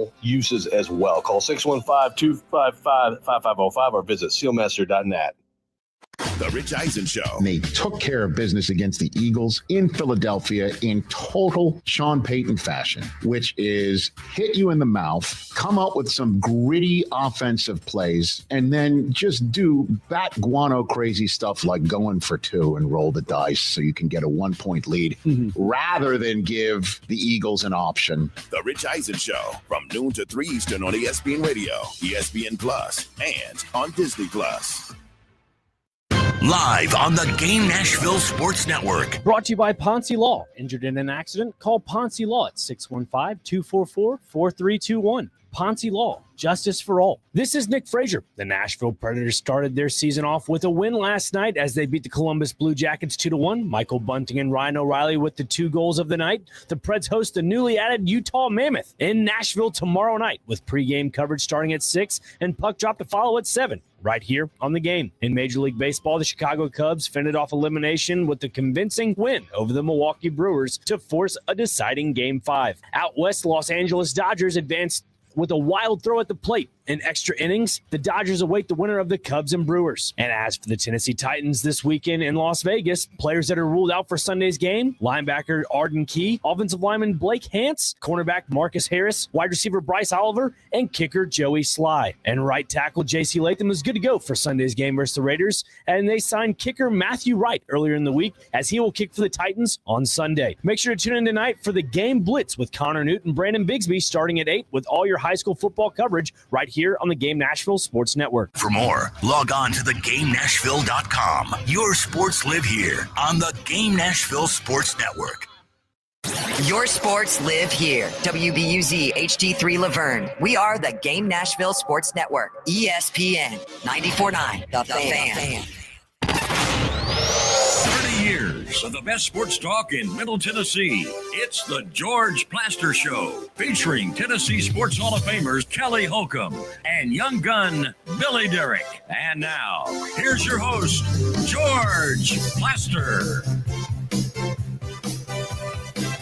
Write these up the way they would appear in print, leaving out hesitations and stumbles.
personal uses as well. Call 615-255-5505 or visit sealmaster.net. The Rich Eisen Show. And they took care of business against the Eagles in Philadelphia in total Sean Payton fashion, which is hit you in the mouth, come up with some gritty offensive plays, and then just do bat guano crazy stuff like going for two and roll the dice so you can get a 1-point lead rather than give the Eagles an option. The Rich Eisen Show from noon to 3 Eastern on ESPN Radio, ESPN Plus, and on Disney Plus. Live on the Game Nashville Sports Network. Brought to you by Ponce Law. Injured in an accident? Call Ponce Law at 615-244-4321. Ponce Law, justice for all. This is Nick Frazier. The Nashville Predators started their season off with a win last night as they beat the Columbus Blue Jackets 2-1. Michael Bunting and Ryan O'Reilly with the 2 goals of the night. The Preds host the newly added Utah Mammoth in Nashville tomorrow night with pregame coverage starting at 6 and puck drop to follow at 7. Right here on the game. In Major League Baseball, the Chicago Cubs fended off elimination with a convincing win over the Milwaukee Brewers to force a deciding Game 5. Out west, Los Angeles Dodgers advanced with a wild throw at the plate. In extra innings, the Dodgers await the winner of the Cubs and Brewers. And as for the Tennessee Titans this weekend in Las Vegas, players that are ruled out for Sunday's game: linebacker Arden Key, offensive lineman Blake Hance, cornerback Marcus Harris, wide receiver Bryce Oliver, and kicker Joey Sly. And right tackle J.C. Latham is good to go for Sunday's game versus the Raiders, and they signed kicker Matthew Wright earlier in the week as he will kick for the Titans on Sunday. Make sure to tune in tonight for the Game Blitz with Connor Newton and Brandon Bigsby starting at 8 with all your high school football coverage right here on the Game Nashville Sports Network. For more, log on to thegamenashville.com. Your sports live here on the Game Nashville Sports Network. Your sports live here. WBUZ HD3 Laverne. We are the Game Nashville Sports Network. ESPN 94.9. The Fan. 30 years of the best sports talk in Middle Tennessee. It's the George Plaster Show, featuring Tennessee Sports Hall of Famers Kelly Holcomb and young gun Billy Derrick. And now, here's your host, George Plaster.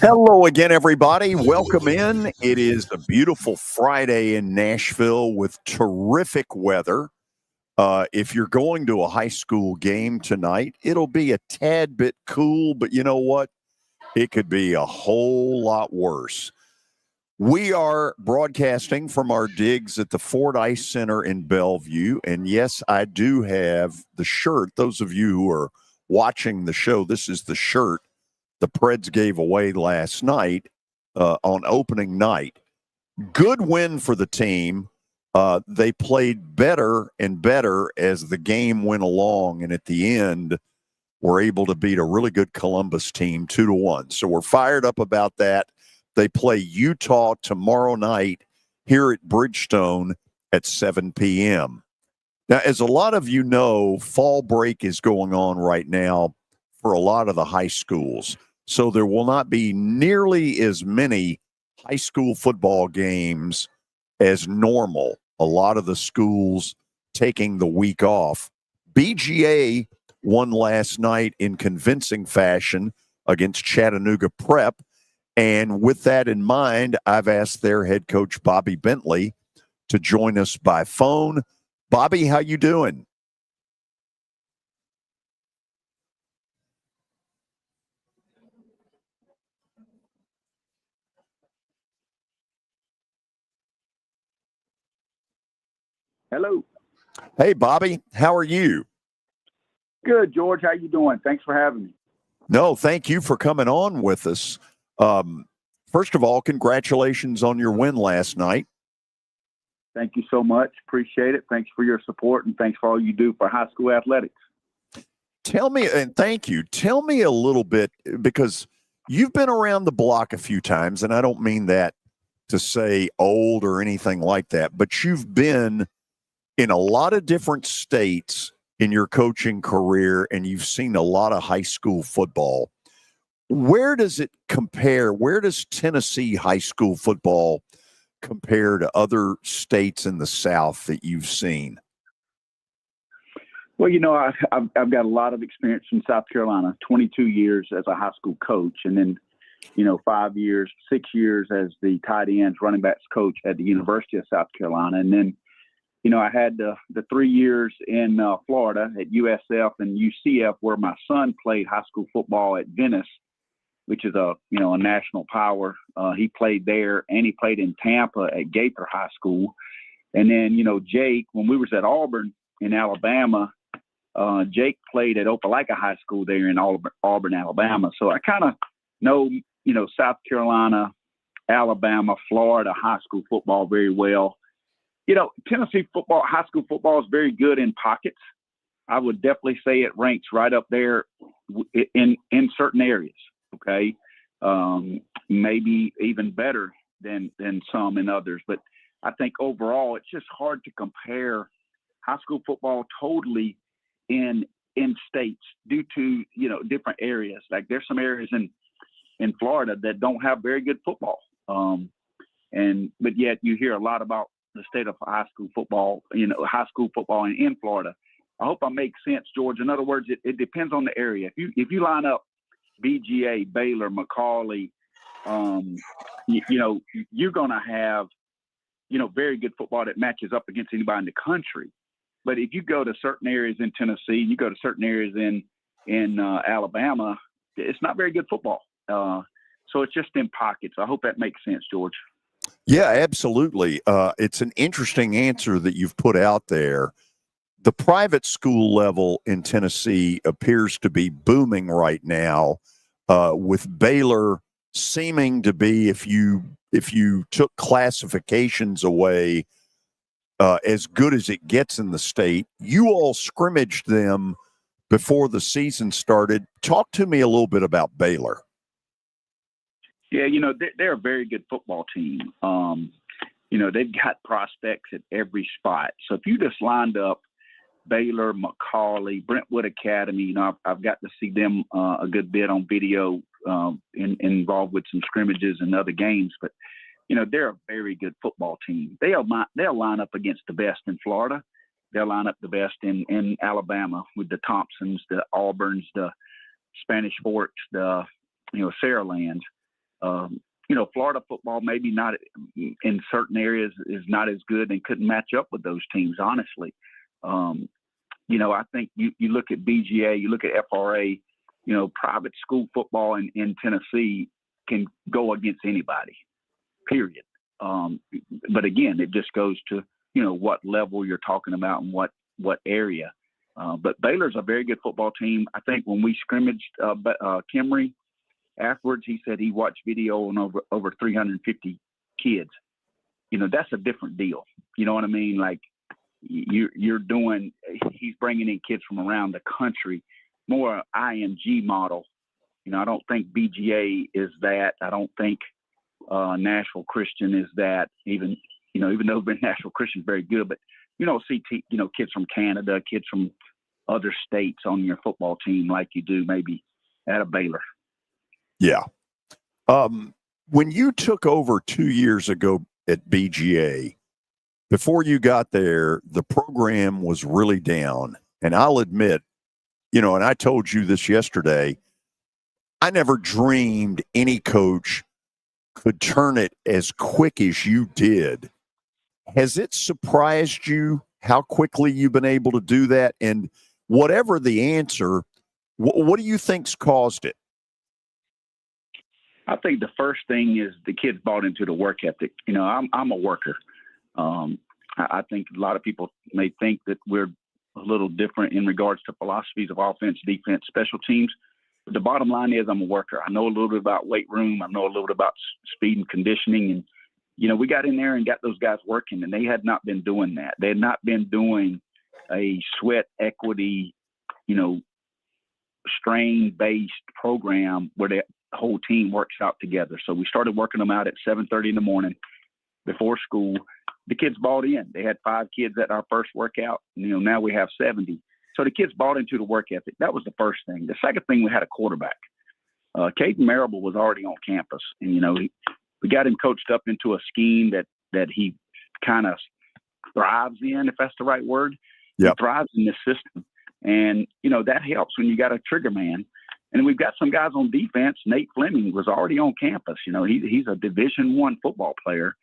Hello again, everybody. Welcome in. It is a beautiful Friday in Nashville with terrific weather. If you're going to a high school game tonight, it'll be a tad bit cool, but you know what? It could be a whole lot worse. We are broadcasting from our digs at the Ford Ice Center in Bellevue, and yes, I do have the shirt. Those of you who are watching the show, this is the shirt the Preds gave away last night on opening night. Good win for the team. They played better and better as the game went along, and at the end, were able to beat a really good Columbus team 2-1. So we're fired up about that. They play Utah tomorrow night here at Bridgestone at 7 p.m. Now, as a lot of you know, fall break is going on right now for a lot of the high schools. So there will not be nearly as many high school football games as normal. A lot of the schools taking the week off. BGA won last night in convincing fashion against Chattanooga Prep. And with that in mind, I've asked their head coach, Bobby Bentley, to join us by phone. Bobby, how you doing? Hello. Hey, Bobby. How are you? Good, George. How you doing? Thanks for having me. No, thank you for coming on with us. First of all, congratulations on your win last night. Thank you so much. Appreciate it. Thanks for your support, and thanks for all you do for high school athletics. Tell me, and thank you. Tell me a little bit, because you've been around the block a few times, and I don't mean that to say old or anything like that, but you've been in a lot of different states in your coaching career, and you've seen a lot of high school football. Where does it compare? Where does Tennessee high school football compare to other states in the South that you've seen? Well, you know, I've got a lot of experience in South Carolina, 22 years as a high school coach. And then 5 years, 6 years as the tight ends, running backs coach at the University of South Carolina. And then, I had the 3 years in Florida at USF and UCF, where my son played high school football at Venice, which is a national power. He played there, and he played in Tampa at Gaither High School. And then, Jake, when we was at Auburn in Alabama, Jake played at Opelika High School there in Auburn, Alabama. So I kind of know, South Carolina, Alabama, Florida high school football very well. Tennessee football, high school football is very good in pockets. I would definitely say it ranks right up there in certain areas. Okay. Maybe even better than some in others. But I think overall, it's just hard to compare high school football totally in states due to, different areas. Like there's some areas in Florida that don't have very good football. But yet you hear a lot about the state of high school football, high school football in Florida. I hope I make sense, George. In other words, it depends on the area. If you line up BGA, Baylor, McCallie, you're going to have, very good football that matches up against anybody in the country. But if you go to certain areas in Tennessee, you go to certain areas in Alabama, it's not very good football. So it's just in pockets. I hope that makes sense, George. Yeah, absolutely. It's an interesting answer that you've put out there. The private school level in Tennessee appears to be booming right now, with Baylor seeming to be, if you took classifications away, as good as it gets in the state. You all scrimmaged them before the season started. Talk to me a little bit about Baylor. Yeah, they're a very good football team. They've got prospects at every spot. So if you just lined up Baylor, McCallie, Brentwood Academy, I've got to see them a good bit on video, involved with some scrimmages and other games. But, they're a very good football team. They'll line up against the best in Florida. They'll line up the best in Alabama with the Thompsons, the Auburns, the Spanish Forks, the, Saralands. Florida football maybe not in certain areas is not as good and couldn't match up with those teams, honestly. I think you look at BGA, you look at FRA, private school football in Tennessee can go against anybody, period. But again, it just goes to, what level you're talking about and what area. But Baylor's a very good football team. I think when we scrimmaged Kimry, afterwards, he said he watched video on over 350 kids. That's a different deal. You know what I mean? Like he's bringing in kids from around the country, more IMG model. I don't think BGA is that. I don't think Nashville Christian is that. Even though Nashville Christian is very good, but you don't see kids from Canada, kids from other states on your football team like you do maybe at a Baylor. Yeah. When you took over 2 years ago at BGA, before you got there, the program was really down. And I'll admit, and I told you this yesterday, I never dreamed any coach could turn it as quick as you did. Has it surprised you how quickly you've been able to do that? And whatever the answer, what do you think's caused it? I think the first thing is the kids bought into the work ethic. I'm a worker. I think a lot of people may think that we're a little different in regards to philosophies of offense, defense, special teams. But the bottom line is I'm a worker. I know a little bit about weight room. I know a little bit about speed and conditioning. And, we got in there and got those guys working, and they had not been doing that. They had not been doing a sweat equity, strain-based program where the whole team works out together. So we started working them out at 7:30 in the morning before school. The kids bought in. They had 5 kids at our first workout. Now we have 70. So the kids bought into the work ethic. That was the first thing. The second thing, we had a quarterback. Caden Marable was already on campus. And, we got him coached up into a scheme that he kind of thrives in, if that's the right word. Yep. He thrives in this system. And, that helps when you got a trigger man. And we've got some guys on defense. Nate Fleming was already on campus. He's a Division I football player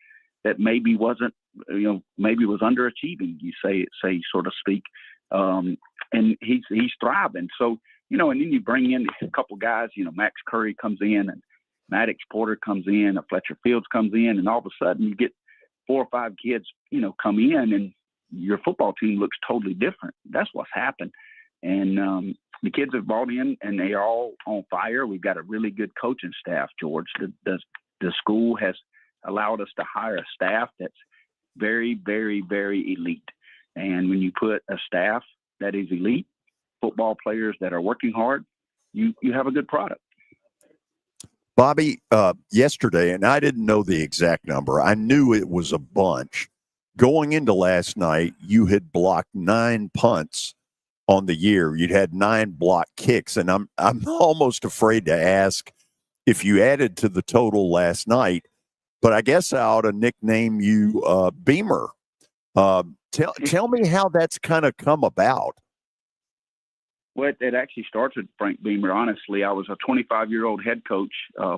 that maybe wasn't, maybe was underachieving, you say, so to speak. And he's thriving. So, and then you bring in a couple guys, Max Curry comes in and Maddox Porter comes in, Fletcher Fields comes in, and all of a sudden you get 4 or 5 kids, come in, and your football team looks totally different. That's what's happened. And the kids have bought in, and they are all on fire. We've got a really good coaching staff, George. The school has allowed us to hire a staff that's very, very, very elite. And when you put a staff that is elite, football players that are working hard, you have a good product. Bobby, yesterday, and I didn't know the exact number. I knew it was a bunch. Going into last night, you had blocked 9 punts on the year. You'd had 9 block kicks, and I'm almost afraid to ask if you added to the total last night. But I guess I ought to nickname you Beamer. Tell me how that's kind of come about. Well, it actually starts with Frank Beamer. Honestly, I was a 25-year-old head coach.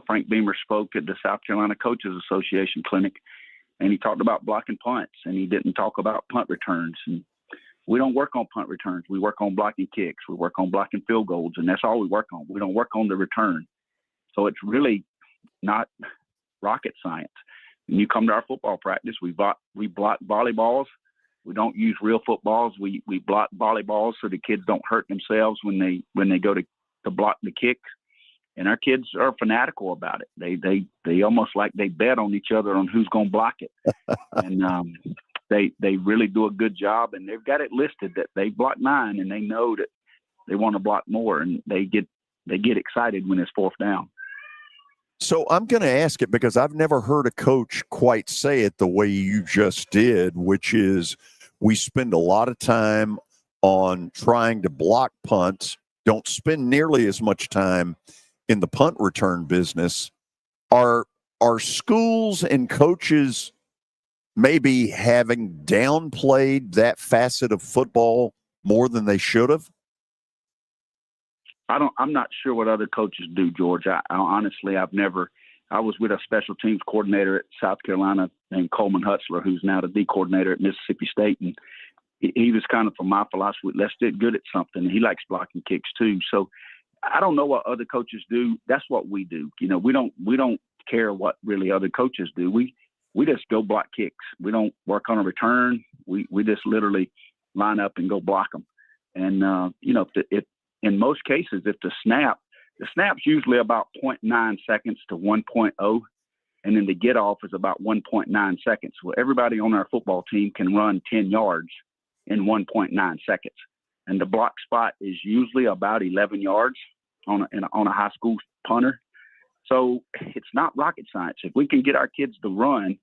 Frank Beamer spoke at the South Carolina Coaches Association clinic, and he talked about blocking punts, and he didn't talk about punt returns. And we don't work on punt returns. We work on blocking kicks. We work on blocking field goals, and that's all we work on. We don't work on the return. So it's really not rocket science. When you come to our football practice, we block volleyballs. We don't use real footballs. We block volleyballs so the kids don't hurt themselves when they go to block the kick. And our kids are fanatical about it. They almost like they bet on each other on who's going to block it. And they really do a good job. And they've got it listed that they block 9, and they know that they want to block more. And they get excited when it's 4th down. So I'm going to ask it because I've never heard a coach quite say it the way you just did, which is we spend a lot of time on trying to block punts, don't spend nearly as much time in the punt return business. Are schools and coaches maybe having downplayed that facet of football more than they should have? I'm not sure what other coaches do, George. I honestly, I was with a special teams coordinator at South Carolina named Coleman Hutzler, who's now the D coordinator at Mississippi State. And he was kind of from my philosophy, let's get good at something. And he likes blocking kicks too. So I don't know what other coaches do. That's what we do. We don't care what really other coaches do. We just go block kicks. We don't work on a return. We just literally line up and go block them. And, if in most cases, if the snap's usually about 0.9 seconds to 1.0, and then the get off is about 1.9 seconds. Well, everybody on our football team can run 10 yards in 1.9 seconds. And the block spot is usually about 11 yards on a high school punter. So it's not rocket science. If we can get our kids to run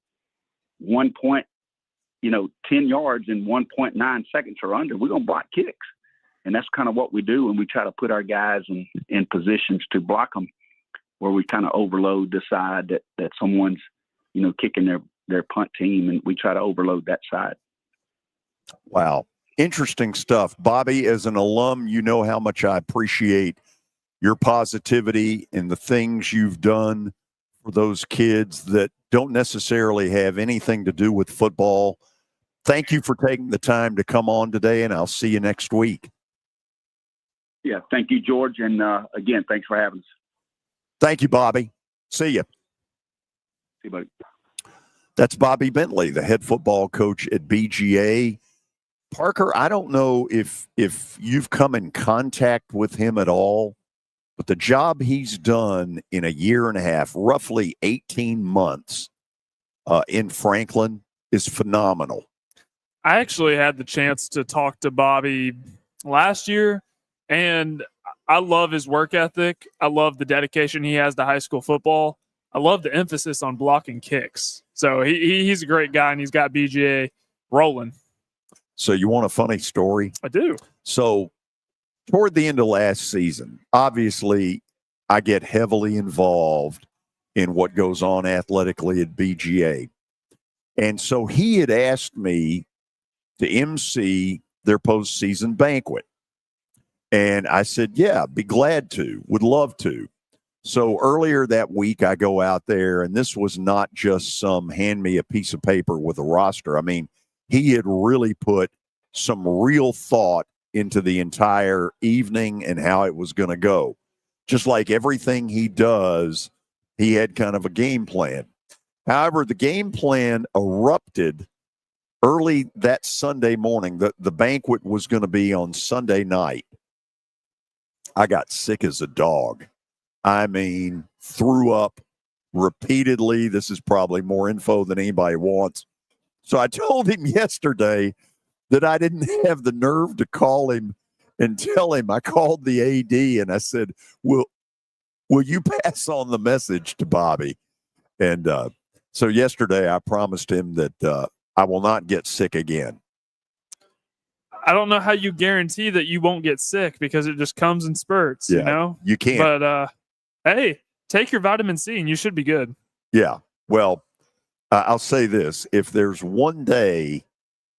10 yards in 1.9 seconds or under, we're going to block kicks. And that's kind of what we do. And we try to put our guys in positions to block them where we kind of overload the side that someone's, kicking their punt team. And we try to overload that side. Wow. Interesting stuff. Bobby, as an alum, you know how much I appreciate your positivity and the things you've done for those kids that don't necessarily have anything to do with football. Thank you for taking the time to come on today, and I'll see you next week. Yeah, thank you, George. And again, thanks for having us. Thank you, Bobby. See you. See you, buddy. That's Bobby Bentley, the head football coach at BGA. Parker, I don't know if you've come in contact with him at all, but the job he's done in a year and a half, roughly 18 months in Franklin, is phenomenal. I actually had the chance to talk to Bobby last year, and I love his work ethic. I love the dedication he has to high school football. I love the emphasis on blocking kicks. So he's a great guy, and he's got BGA rolling. So you want a funny story? I do. So toward the end of last season, obviously I get heavily involved in what goes on athletically at BGA. And so he had asked me to MC their postseason banquet. And I said, yeah, be glad to, would love to. So earlier that week, I go out there, and this was not just some hand me a piece of paper with a roster. I mean, he had really put some real thought into the entire evening and how it was going to go. Just like everything he does, he had kind of a game plan. However, the game plan erupted early that Sunday morning. The banquet was going to be on Sunday night. I got sick as a dog. I mean, threw up repeatedly. This is probably more info than anybody wants. So I told him yesterday that I didn't have the nerve to call him and tell him. I called the AD and I said, will you pass on the message to Bobby? And so yesterday I promised him that I will not get sick again. I don't know how you guarantee that you won't get sick because it just comes in spurts, you know? You can't. But, hey, take your vitamin C and you should be good. Yeah. Well, I'll say this. If there's one day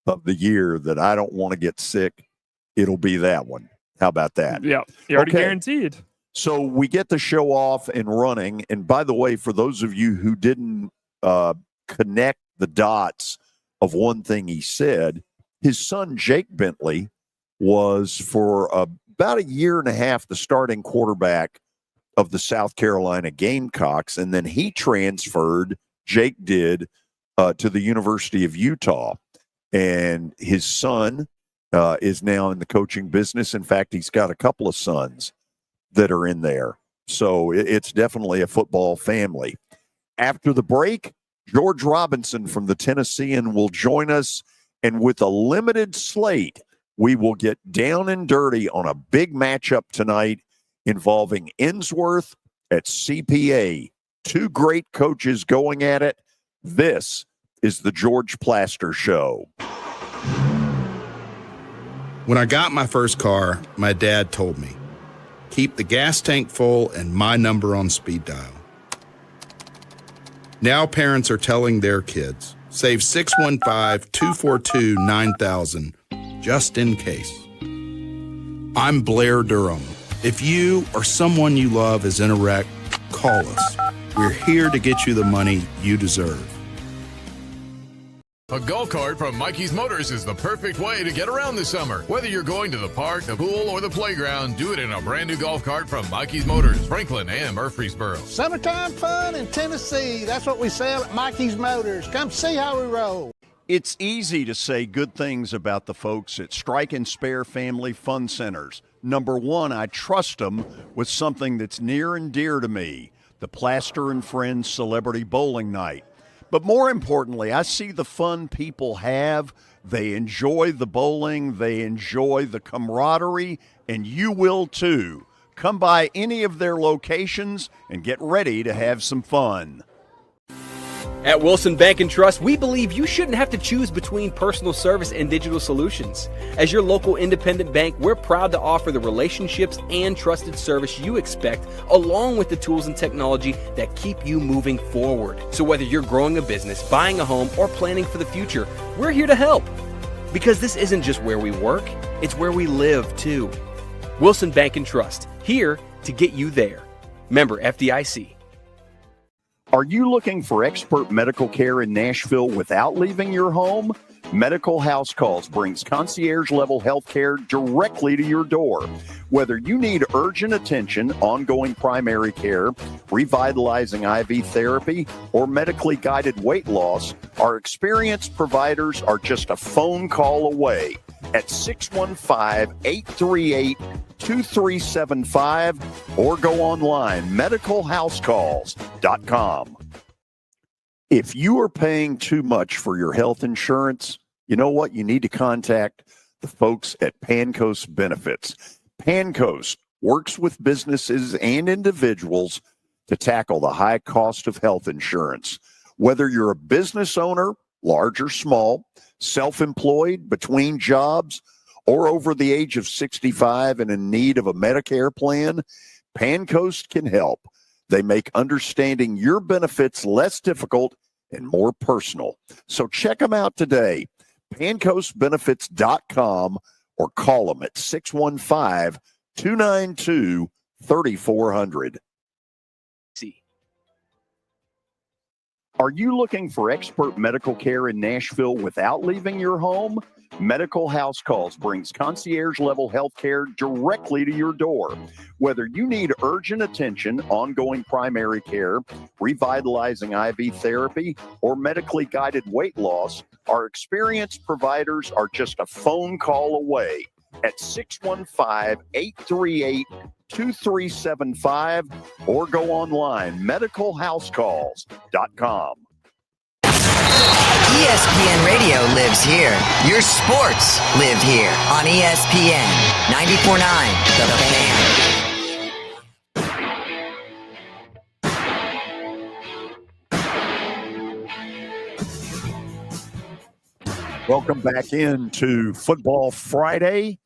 of the year that I don't want to get sick, it'll be that one. How about that? Yeah. You're already guaranteed. So we get the show off and running. And by the way, for those of you who didn't connect the dots of one thing he said, his son, Jake Bentley, was for about a year and a half the starting quarterback of the South Carolina Gamecocks. And then he transferred, Jake did, to the University of Utah. And his son is now in the coaching business. In fact, he's got a couple of sons that are in there. So it's definitely a football family. After the break, George Robinson from the Tennessean will join us. And with a limited slate, we will get down and dirty on a big matchup tonight involving Innsworth at CPA. Two great coaches going at it. This is the George Plaster Show. When I got my first car, my dad told me, keep the gas tank full and my number on speed dial. Now parents are telling their kids, save 615-242-9000 just in case. I'm Blair Durham. If you or someone you love is in a wreck, call us. We're here to get you the money you deserve. A golf cart from Mikey's Motors is the perfect way to get around this summer. Whether you're going to the park, the pool, or the playground, do it in a brand new golf cart from Mikey's Motors, Franklin and Murfreesboro. Summertime fun in Tennessee. That's what we sell at Mikey's Motors. Come see how we roll. It's easy to say good things about the folks at Strike and Spare Family Fun Centers. Number one, I trust them with something that's near and dear to me, the Plaster and Friends Celebrity Bowling Night. But more importantly, I see the fun people have. They enjoy the bowling. They enjoy the camaraderie, and you will too. Come by any of their locations and get ready to have some fun. At Wilson Bank and Trust, we believe you shouldn't have to choose between personal service and digital solutions. As your local independent bank, we're proud to offer the relationships and trusted service you expect, along with the tools and technology that keep you moving forward. So whether you're growing a business, buying a home, or planning for the future, we're here to help. Because this isn't just where we work, it's where we live too. Wilson Bank and Trust, here to get you there. Member FDIC. Are you looking for expert medical care in Nashville without leaving your home? Medical House Calls brings concierge-level health care directly to your door. Whether you need urgent attention, ongoing primary care, revitalizing IV therapy, or medically guided weight loss, our experienced providers are just a phone call away at 615-838-2375 or go online, medicalhousecalls.com. If you are paying too much for your health insurance, you know what? You need to contact the folks at Pancoast Benefits. Pancoast works with businesses and individuals to tackle the high cost of health insurance. Whether you're a business owner, large or small, self-employed, between jobs, or over the age of 65 and in need of a Medicare plan, Pancoast can help. They make understanding your benefits less difficult and more personal. So check them out today, pancoastbenefits.com, or call them at 292-3400. Are you looking for expert medical care in Nashville without leaving your home? Medical House Calls brings concierge-level health care directly to your door. Whether you need urgent attention, ongoing primary care, revitalizing IV therapy, or medically guided weight loss, our experienced providers are just a phone call away at 615-838-2375 or go online, medicalhousecalls.com. ESPN Radio lives here. Your sports live here on ESPN 94.9 The Fan. Welcome back into Football Friday.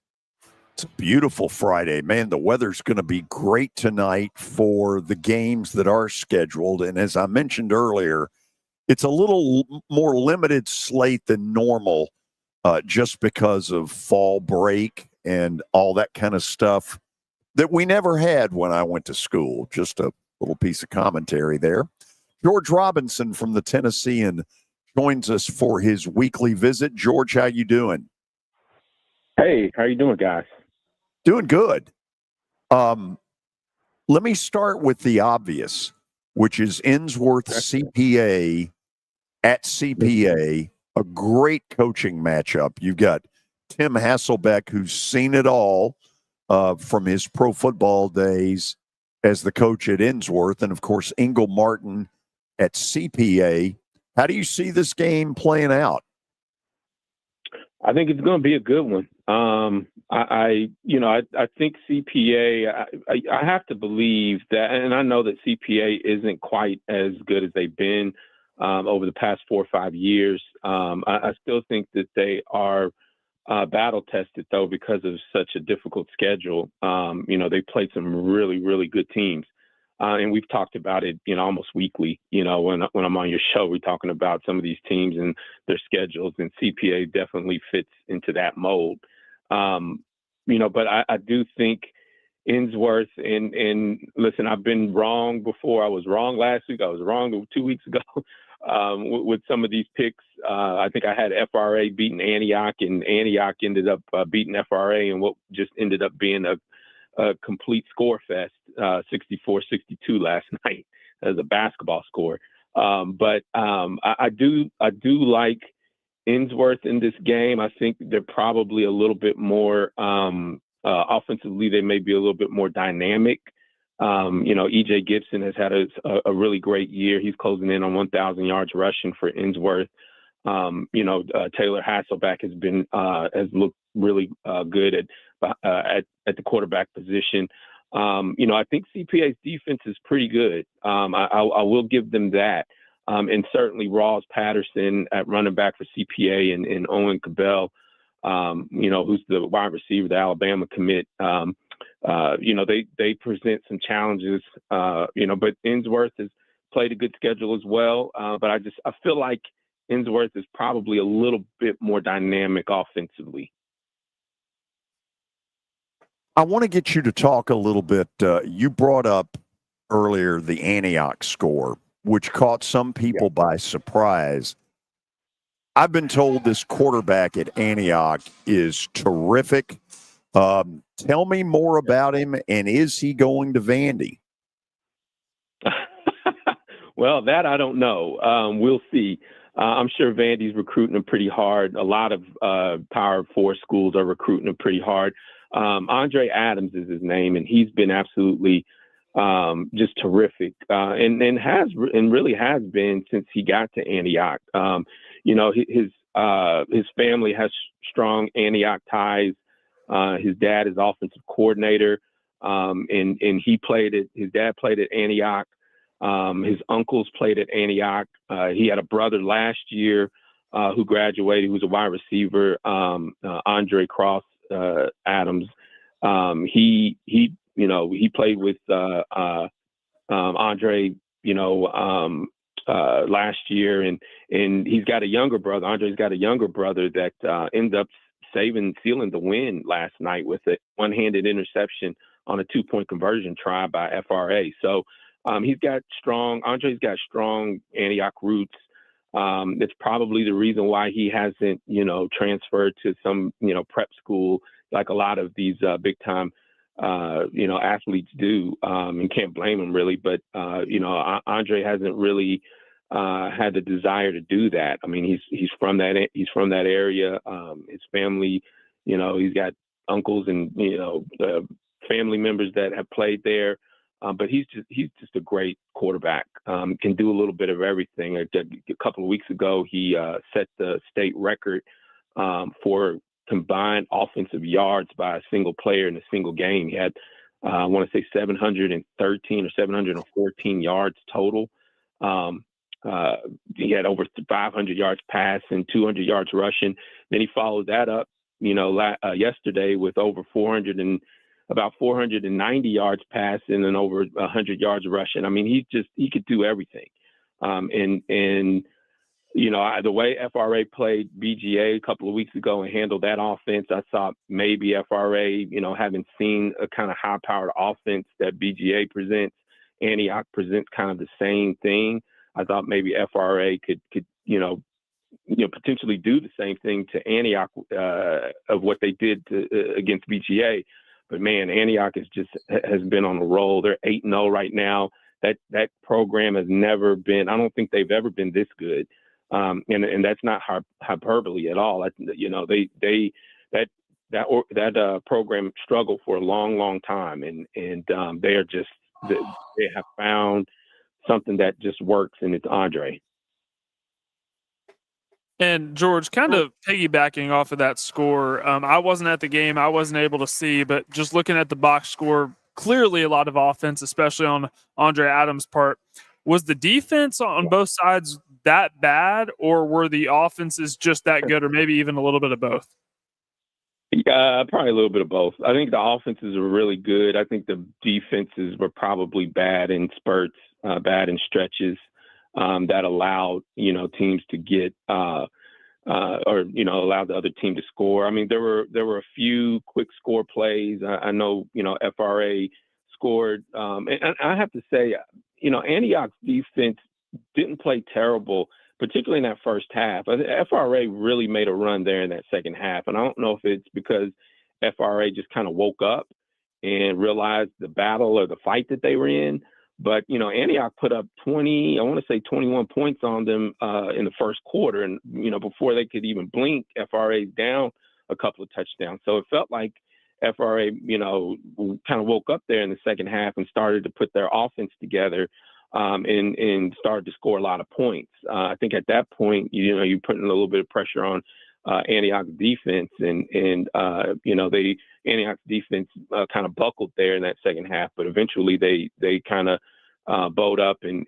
It's a beautiful Friday. Man, the weather's going to be great tonight for the games that are scheduled. And as I mentioned earlier, it's a little more limited slate than normal just because of fall break and all that kind of stuff that we never had when I went to school. Just a little piece of commentary there. George Robinson from the Tennessean joins us for his weekly visit. George, how you doing? Hey, how you doing, guys? Doing good. Let me start with the obvious, which is Innsworth CPA at CPA, a great coaching matchup. You've got Tim Hasselbeck, who's seen it all from his pro football days as the coach at Innsworth, and, of course, Ingle Martin at CPA. How do you see this game playing out? I think it's going to be a good one. I think CPA, I have to believe that, and I know that CPA isn't quite as good as they've been over the past 4 or 5 years. I still think that they are battle tested, though, because of such a difficult schedule. They played some really, really good teams. And we've talked about it, almost weekly. When I'm on your show, we're talking about some of these teams and their schedules, and CPA definitely fits into that mold. But I do think Innsworth, and listen, I've been wrong before. I was wrong last week. I was wrong 2 weeks ago with some of these picks. I think I had FRA beating Antioch, and Antioch ended up beating FRA in what just ended up being a complete score fest, 64-62 last night as a basketball score. But I do like Innsworth in this game. I think they're probably a little bit more offensively. They may be a little bit more dynamic. E.J. Gibson has had a really great year. He's closing in on 1,000 yards rushing for Innsworth. Taylor Hasselbeck has looked really good at the quarterback position. I think CPA's defense is pretty good. I will give them that. And certainly Rawls Patterson at running back for CPA and Owen Cabell, who's the wide receiver, the Alabama commit. They present some challenges, but Innsworth has played a good schedule as well. But I feel like Innsworth is probably a little bit more dynamic offensively. I want to get you to talk a little bit. You brought up earlier the Antioch score, which caught some people by surprise. I've been told this quarterback at Antioch is terrific. Tell me more about him, and is he going to Vandy? Well, that I don't know. We'll see. I'm sure Vandy's recruiting him pretty hard. A lot of Power 4 schools are recruiting him pretty hard. Andre Adams is his name, and he's been absolutely just terrific, and really has been since he got to Antioch. His family has strong Antioch ties. His dad is offensive coordinator, and his dad played at Antioch. His uncles played at Antioch. He had a brother last year who graduated, who was a wide receiver, Andre Cross Adams. He played with Andre, last year, and he's got a younger brother. Andre's got a younger brother that ended up sealing the win last night with a one-handed interception on a 2-point conversion try by FRA. So Andre's got strong Antioch roots. It's probably the reason why he hasn't, transferred to some, prep school like a lot of these big time, athletes do, and can't blame him really. But, Andre hasn't really had the desire to do that. I mean, he's from that area. His family, he's got uncles and, family members that have played there. But he's just a great quarterback. Can do a little bit of everything. A couple of weeks ago, he set the state record for combined offensive yards by a single player in a single game. He had, I want to say, 713 or 714 yards total. He had over 500 yards passing, 200 yards rushing. Then he followed that up, yesterday with over about 490 yards passing and over 100 yards rushing. I mean, he could do everything. The way FRA played BGA a couple of weeks ago and handled that offense, I thought maybe FRA, having seen a kind of high-powered offense that BGA presents, Antioch presents kind of the same thing. I thought maybe FRA could potentially do the same thing to Antioch of what they did against BGA. But man, Antioch has been on a roll. They're 8-0 right now. That program has never been. I don't think they've ever been this good. And that's not hyperbole at all. That program struggled for a long, long time, and they have found something that just works, and it's Andre. And George, kind of piggybacking off of that score, I wasn't at the game. I wasn't able to see, but just looking at the box score, clearly a lot of offense, especially on Andre Adams' part. Was the defense on both sides that bad, or were the offenses just that good, or maybe even a little bit of both? Probably a little bit of both. I think the offenses were really good. I think the defenses were probably bad in spurts, bad in stretches. That allowed, teams to get, allowed the other team to score. I mean, there were a few quick score plays. I know, FRA scored. And I have to say, Antioch's defense didn't play terrible, particularly in that first half. FRA really made a run there in that second half. And I don't know if it's because FRA just kind of woke up and realized the battle or the fight that they were in. But, Antioch put up 21 points on them in the first quarter. And, before they could even blink, FRA down a couple of touchdowns. So it felt like FRA, kind of woke up there in the second half and started to put their offense together and started to score a lot of points. I think at that point, you're putting a little bit of pressure on Antioch's defense. And Antioch's defense kind of buckled there in that second half, but eventually they kind of bowed up and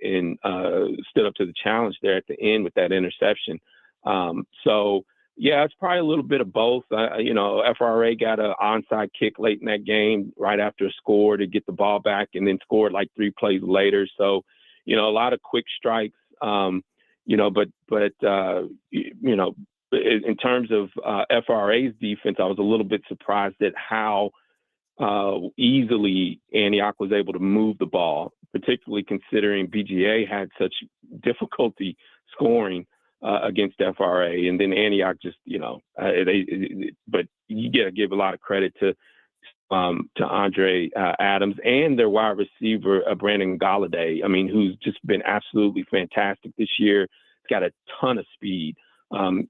stood up to the challenge there at the end with that interception. So yeah, it's probably a little bit of both. FRA got an onside kick late in that game right after a score to get the ball back, and then scored like 3 plays later. So, a lot of quick strikes, but in terms of FRA's defense, I was a little bit surprised at how easily Antioch was able to move the ball, particularly considering BGA had such difficulty scoring against FRA. And then Antioch just, but you got to give a lot of credit to Andre Adams and their wide receiver, Brandon Galladay. I mean, who's just been absolutely fantastic this year. He's got a ton of speed. Tyler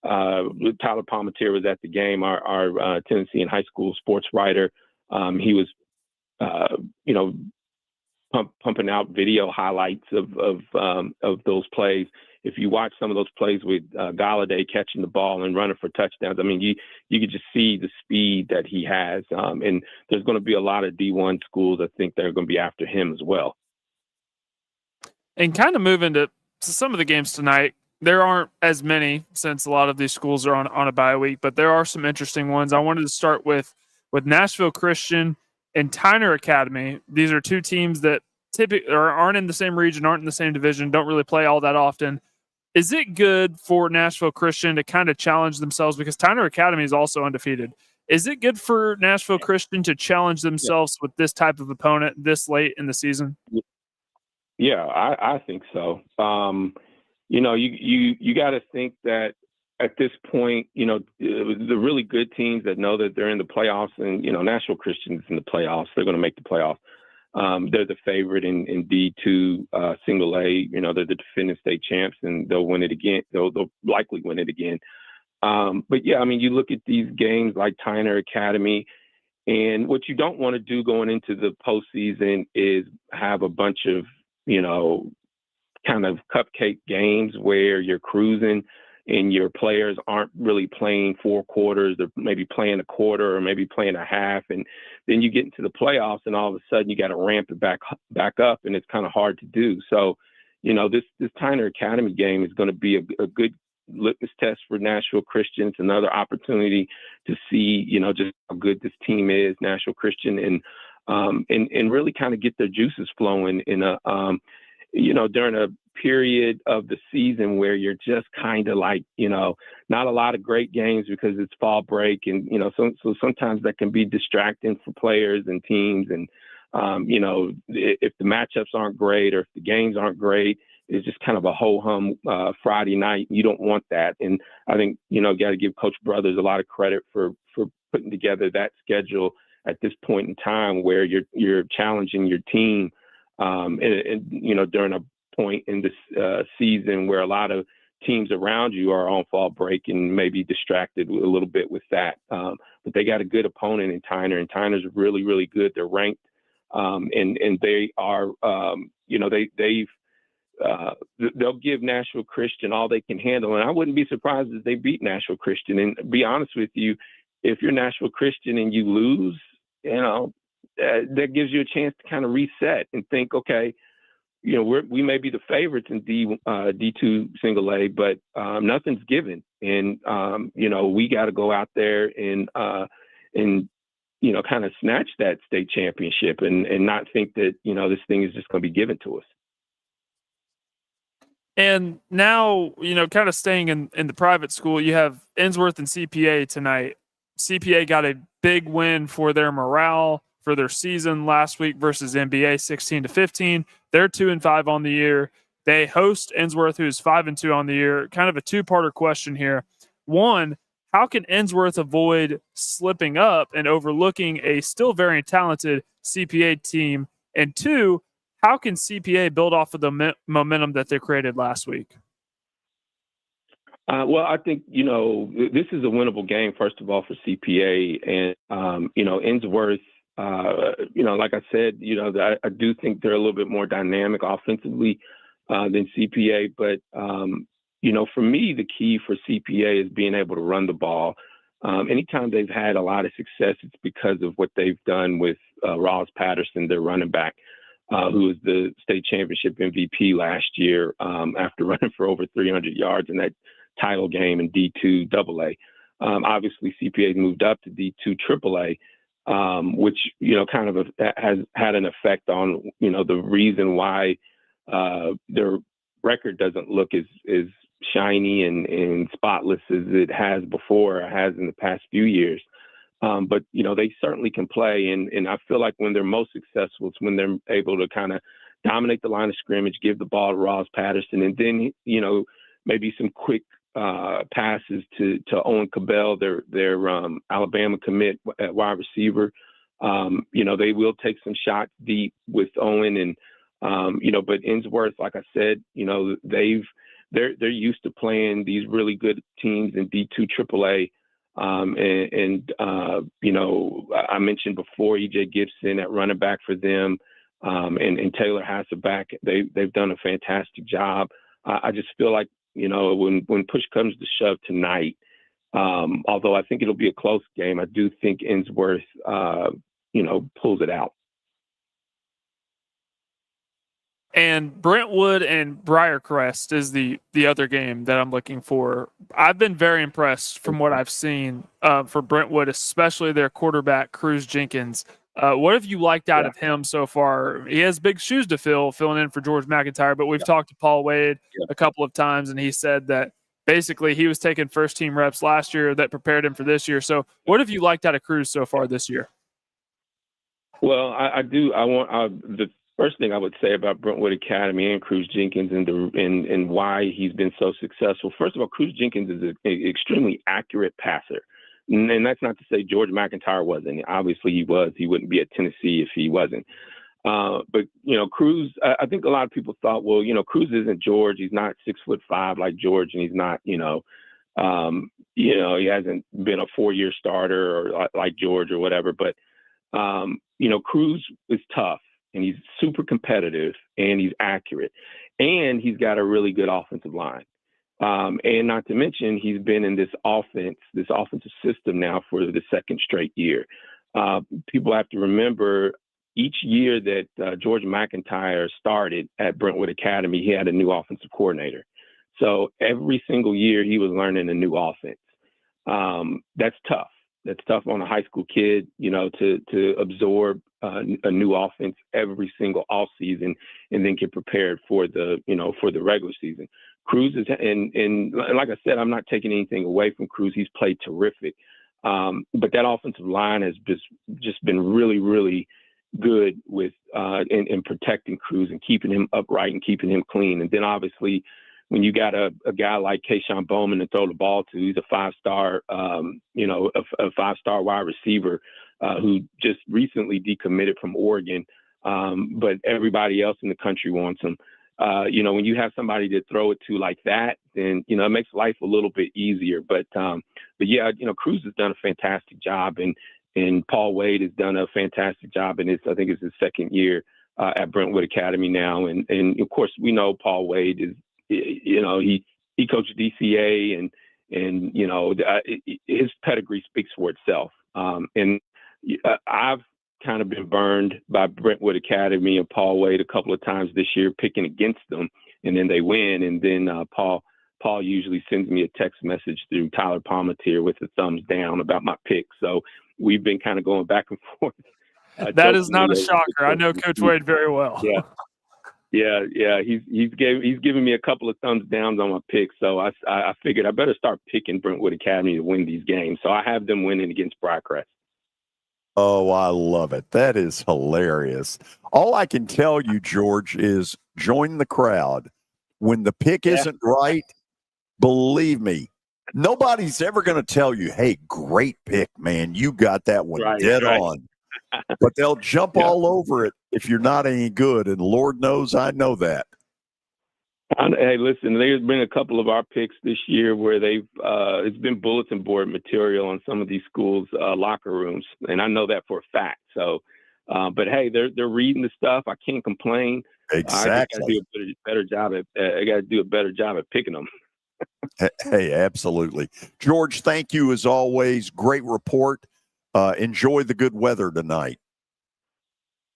Palmatier was at the game, our Tennessean high school sports writer. He was, pumping out video highlights of those plays. If you watch some of those plays with Galladay catching the ball and running for touchdowns, I mean, you could just see the speed that he has. And there's going to be a lot of D1 schools, I think, that are going to be after him as well. And kind of moving to some of the games tonight, there aren't as many since a lot of these schools are on a bye week, but there are some interesting ones. I wanted to start with Nashville Christian and Tyner Academy. These are two teams that typically aren't in the same region, aren't in the same division, don't really play all that often. Is it good for Nashville Christian to kind of challenge themselves, because Tyner Academy is also undefeated? Is it good for Nashville Christian to challenge themselves with this type of opponent this late in the season? Yeah, I think so. You got to think that at this point, the really good teams that know that they're in the playoffs, and Nashville Christian's in the playoffs, they're going to make the playoffs. They're the favorite in D2 single A. They're the defending state champs, and they'll win it again. They'll likely win it again. But yeah, you look at these games like Tyner Academy, and what you don't want to do going into the postseason is have a bunch of, kind of cupcake games where you're cruising and your players aren't really playing 4 quarters. They're maybe playing a quarter or maybe playing a half. And then you get into the playoffs and all of a sudden you got to ramp it back up, and it's kind of hard to do. So, this Tyner Academy game is going to be a good litmus test for Nashville Christian. It's another opportunity to see, just how good this team is, Nashville Christian, and really kind of get their juices flowing in during a period of the season where you're just kind of like, not a lot of great games because it's fall break. And, so sometimes that can be distracting for players and teams. And, if the matchups aren't great or if the games aren't great, it's just kind of a ho-hum Friday night. You don't want that. And I think, got to give Coach Brothers a lot of credit for putting together that schedule at this point in time where you're challenging your team and during a point in this season where a lot of teams around you are on fall break and maybe distracted a little bit with that. But they got a good opponent in Tyner, and Tyner's really, really good. They're ranked, and they are, they'll give Nashville Christian all they can handle. And I wouldn't be surprised if they beat Nashville Christian. And to be honest with you, if you're Nashville Christian and you lose, that gives you a chance to kind of reset and think, okay, we may be the favorites in D2 single A, but nothing's given. And, we got to go out there and kind of snatch that state championship and not think that, this thing is just going to be given to us. And now, kind of staying in the private school, you have Ensworth and CPA tonight. CPA got a big win for their morale for their season last week versus NBA, 16-15. They're 2-5 on the year. They host Ensworth, who's 5-2 on the year. Kind of a two-parter question here. One, how can Ensworth avoid slipping up and overlooking a still very talented CPA team? And two, how can CPA build off of the momentum that they created last week? Well, I think, this is a winnable game, first of all, for CPA. And, Ensworth, like I said, I do think they're a little bit more dynamic offensively than CPA. But, for me, the key for CPA is being able to run the ball. Anytime they've had a lot of success, it's because of what they've done with Ross Patterson, their running back, who was the state championship MVP last year after running for over 300 yards in that title game in D2 AA. Obviously, CPA moved up to D2 AAA, which, kind of has had an effect on, the reason why their record doesn't look as shiny and spotless as it has before, or has in the past few years. But, they certainly can play. And I feel like when they're most successful, it's when they're able to kind of dominate the line of scrimmage, give the ball to Ross Patterson, and then, maybe some quick passes to Owen Cabell, their Alabama commit at wide receiver. They will take some shots deep with Owen and, but Ensworth, like I said, they're used to playing these really good teams in D2 AAA. I mentioned before EJ Gibson at running back for them, and Taylor Hasselback. They've done a fantastic job. I just feel like, when push comes to shove tonight, although I think it'll be a close game, I do think Ensworth, pulls it out. And Brentwood and Briarcrest is the other game that I'm looking for. I've been very impressed from what I've seen for Brentwood, especially their quarterback, Cruz Jenkins. What have you liked out of him so far? He has big shoes to fill, filling in for George McIntyre, but we've talked to Paul Wade a couple of times, and he said that basically he was taking first-team reps last year that prepared him for this year. So what have you liked out of Cruz so far this year? Well, I do. The first thing I would say about Brentwood Academy and Cruz Jenkins and why he's been so successful. First of all, Cruz Jenkins is an extremely accurate passer. And that's not to say George McIntyre wasn't. Obviously he was. He wouldn't be at Tennessee if he wasn't. But, Cruz, I think a lot of people thought, well, Cruz isn't George. He's not 6'5" like George, and he's not, he hasn't been a 4-year starter or like George or whatever. But, Cruz is tough, and he's super competitive, and he's accurate, and he's got a really good offensive line. And not to mention, he's been in this offensive system now for the second straight year. People have to remember each year that George McIntyre started at Brentwood Academy, he had a new offensive coordinator. So every single year he was learning a new offense. That's tough. That's tough on a high school kid, to absorb a new offense every single off season and then get prepared for the regular season. Cruz is, and like I said, I'm not taking anything away from Cruz. He's played terrific. But that offensive line has just been really, really good with in protecting Cruz and keeping him upright and keeping him clean. And then obviously when you got a guy like Keyshawn Bowman to throw the ball to, he's a 5-star, a 5-star wide receiver who just recently decommitted from Oregon. But everybody else in the country wants him. When you have somebody to throw it to like that, then, it makes life a little bit easier. But yeah, Cruz has done a fantastic job, and Paul Wade has done a fantastic job. And I think it's his second year at Brentwood Academy now. And of course, we know Paul Wade is, he coached DCA and his pedigree speaks for itself. And I've kind of been burned by Brentwood Academy and Paul Wade a couple of times this year, picking against them, and then they win. And then Paul usually sends me a text message through Tyler Palmatier with a thumbs down about my pick. So we've been kind of going back and forth. That is not a shocker. I know Coach Wade very well. Yeah. He's giving me a couple of thumbs downs on my pick. So I figured I better start picking Brentwood Academy to win these games. So I have them winning against Briarcrest. Oh, I love it. That is hilarious. All I can tell you, George, is join the crowd. When the pick isn't right, believe me, nobody's ever going to tell you, hey, great pick, man. You got that one dead on. But they'll jump all over it if you're not any good. And Lord knows I know that. Hey, listen, there's been a couple of our picks this year where it's been bulletin board material on some of these schools' locker rooms. And I know that for a fact. So, but hey, they're reading the stuff. I can't complain. Exactly. I got to do a better job at picking them. Hey, absolutely. George, thank you as always. Great report. Enjoy the good weather tonight.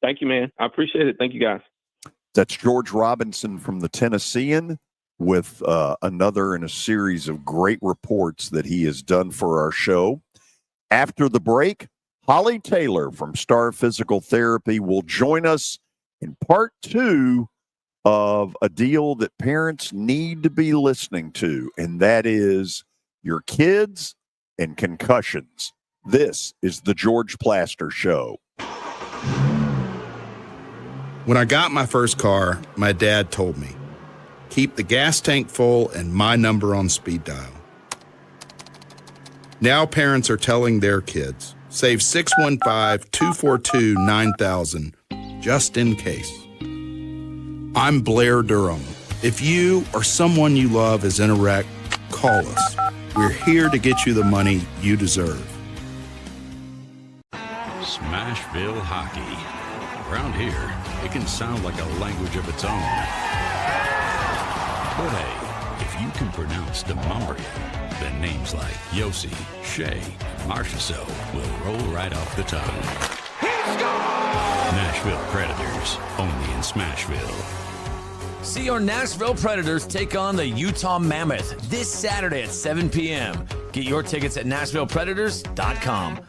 Thank you, man. I appreciate it. Thank you, guys. That's George Robinson from the Tennessean with another in a series of great reports that he has done for our show. After the break, Holly Taylor from Star Physical Therapy will join us in part 2 of a deal that parents need to be listening to, and that is your kids and concussions. This is the George Plaster Show. When I got my first car, my dad told me, keep the gas tank full and my number on speed dial. Now parents are telling their kids, save 615-242-9000 just in case. I'm Blair Durham. If you or someone you love is in a wreck, call us. We're here to get you the money you deserve. Smashville hockey. Around here, it can sound like a language of its own. But hey, if you can pronounce Demumbrian, then names like Yossi, Shea, and Marchessault will roll right off the tongue. Nashville Predators, only in Smashville. See your Nashville Predators take on the Utah Mammoth this Saturday at 7 p.m. Get your tickets at NashvillePredators.com.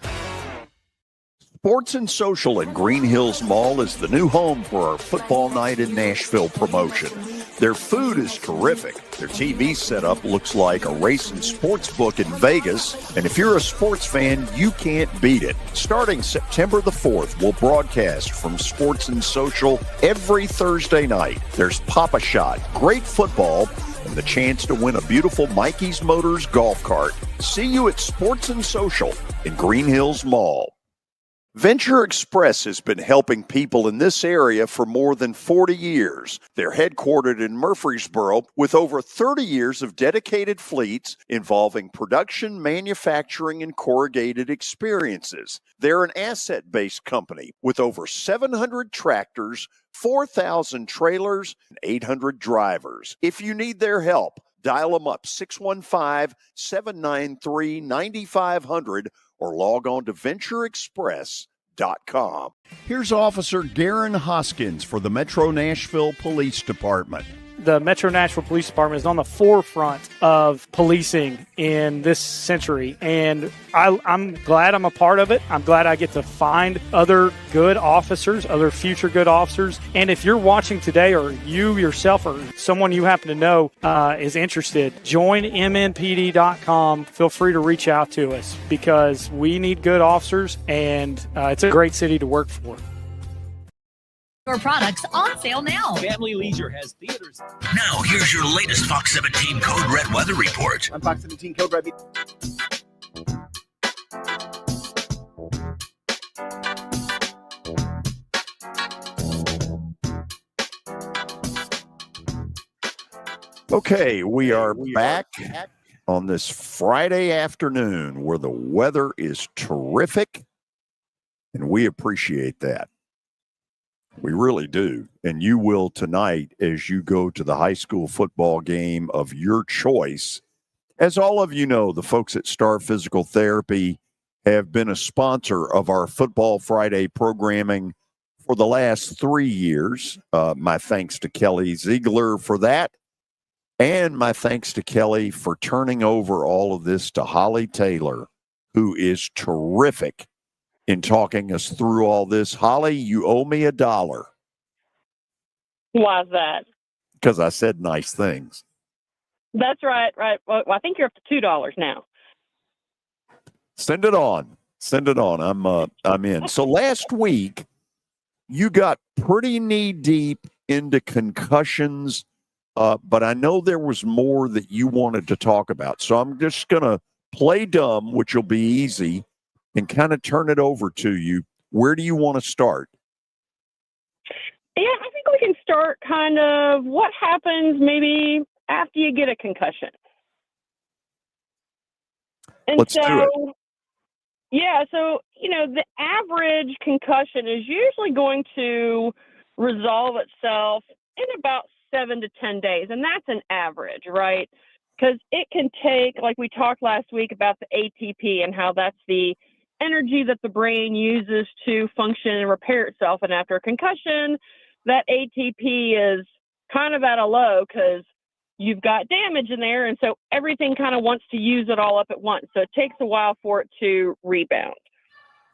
Sports and Social in Green Hills Mall is the new home for our Football Night in Nashville promotion. Their food is terrific. Their TV setup looks like a racing sports book in Vegas. And if you're a sports fan, you can't beat it. Starting September the 4th, we'll broadcast from Sports and Social every Thursday night. There's Pop-A-Shot, great football, and the chance to win a beautiful Mikey's Motors golf cart. See you at Sports and Social in Green Hills Mall. Venture Express has been helping people in this area for more than 40 years. They're headquartered in Murfreesboro with over 30 years of dedicated fleets involving production, manufacturing, and corrugated experiences. They're an asset-based company with over 700 tractors, 4,000 trailers, and 800 drivers. If you need their help, dial them up 615-793-9500 or log on to ventureexpress.com. Here's Officer Garen Hoskins for the Metro Nashville Police Department. The Metro Nashville Police Department is on the forefront of policing in this century, and I'm glad I'm a part of it. I'm glad I get to find other good officers, other future good officers. And if you're watching today, or you yourself or someone you happen to know is interested, join MNPD.com. Feel free to reach out to us because we need good officers, and it's a great city to work for. Products on sale now. Family Leisure has theaters. Now, here's your latest Fox 17 Code Red weather report. I'm Fox 17 Code Red. Okay, we are back on this Friday afternoon where the weather is terrific, and we appreciate that. We really do. And you will tonight as you go to the high school football game of your choice. As all of you know, the folks at Star Physical Therapy have been a sponsor of our Football Friday programming for the last 3 years. My thanks to Kelly Ziegler for that. And my thanks to Kelly for turning over all of this to Holly Taylor, who is terrific in talking us through all this. Holly, you owe me $1. Why is that? Because I said nice things. That's right. Well, I think you're up to $2 now. Send it on. Send it on. I'm in. So last week, you got pretty knee deep into concussions, but I know there was more that you wanted to talk about. So I'm just going to play dumb, which will be easy, and kind of turn it over to you. Where do you want to start? Yeah, I think we can start kind of what happens maybe after you get a concussion. And Let's do it. Yeah, so, the average concussion is usually going to resolve itself in about 7 to 10 days, and that's an average, right? Because it can take, like we talked last week about the ATP and how that's the energy that the brain uses to function and repair itself. And after a concussion, that ATP is kind of at a low because you've got damage in there. And so everything kind of wants to use it all up at once. So it takes a while for it to rebound.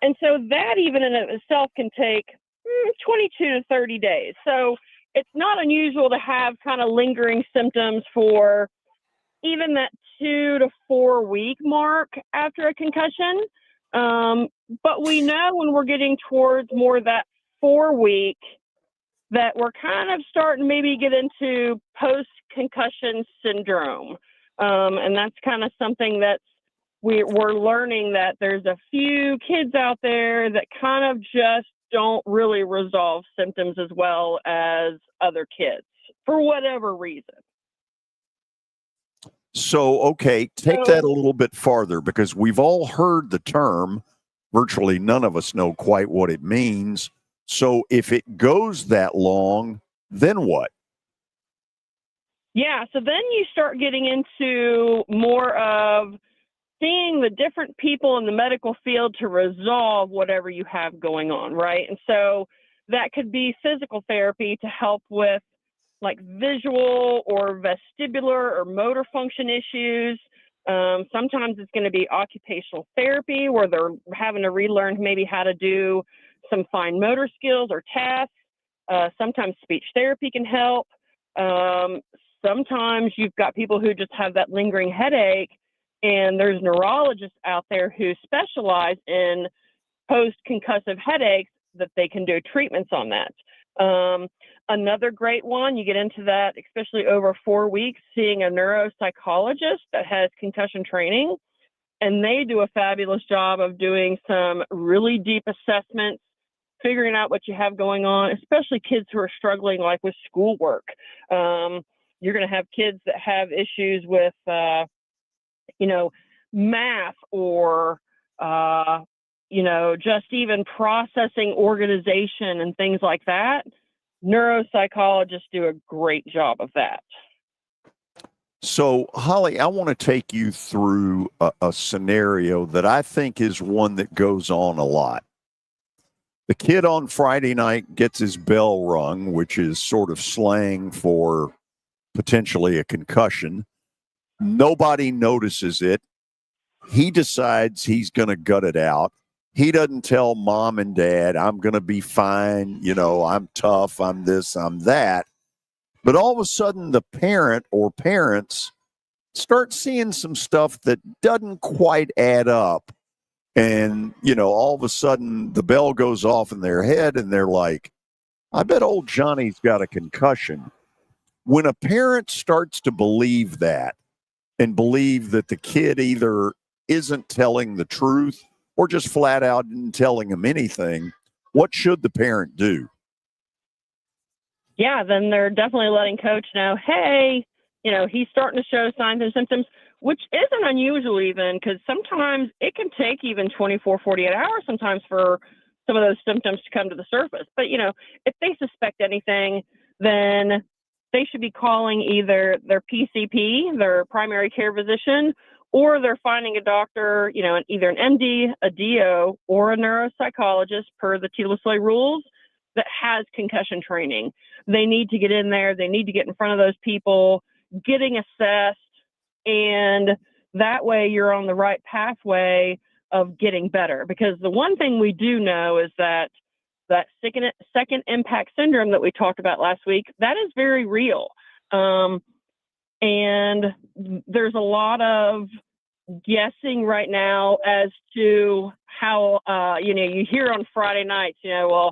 And so that even in itself can take 22 to 30 days. So it's not unusual to have kind of lingering symptoms for even that 2 to 4 week mark after a concussion. But we know when we're getting towards more that 4 week that we're kind of starting to maybe get into post-concussion syndrome. And that's kind of something that we're learning, that there's a few kids out there that kind of just don't really resolve symptoms as well as other kids for whatever reason. So, okay, take that a little bit farther, because we've all heard the term. Virtually none of us know quite what it means. So if it goes that long, then what? Yeah, so then you start getting into more of seeing the different people in the medical field to resolve whatever you have going on, right? And so that could be physical therapy to help with like visual or vestibular or motor function issues. Sometimes it's going to be occupational therapy where they're having to relearn maybe how to do some fine motor skills or tasks. Sometimes speech therapy can help. Sometimes you've got people who just have that lingering headache, and there's neurologists out there who specialize in post-concussive headaches that they can do treatments on that. Another great one, you get into that, especially over 4 weeks, seeing a neuropsychologist that has concussion training, and they do a fabulous job of doing some really deep assessments, figuring out what you have going on, especially kids who are struggling like with schoolwork. You're going to have kids that have issues with, math or, just even processing organization and things like that. Neuropsychologists do a great job of that. So, Holly, I want to take you through a scenario that I think is one that goes on a lot. The kid on Friday night gets his bell rung, which is sort of slang for potentially a concussion. Nobody notices it. He decides he's going to gut it out. He doesn't tell mom and dad, I'm going to be fine. I'm tough. I'm this, I'm that. But all of a sudden, the parent or parents start seeing some stuff that doesn't quite add up. And, all of a sudden, the bell goes off in their head, and they're like, I bet old Johnny's got a concussion. When a parent starts to believe that and believe that the kid either isn't telling the truth or just flat out isn't telling them anything, what should the parent do? Yeah, then they're definitely letting coach know, hey, he's starting to show signs and symptoms, which isn't unusual even, because sometimes it can take even 24, 48 hours sometimes for some of those symptoms to come to the surface. But, if they suspect anything, then they should be calling either their PCP, their primary care physician, or they're finding a doctor, either an MD, a DO, or a neuropsychologist per the TSLA rules that has concussion training. They need to get in there. They need to get in front of those people, getting assessed, and that way you're on the right pathway of getting better. Because the one thing we do know is that second impact syndrome that we talked about last week, that is very real. And there's a lot of guessing right now as to how, you hear on Friday nights, a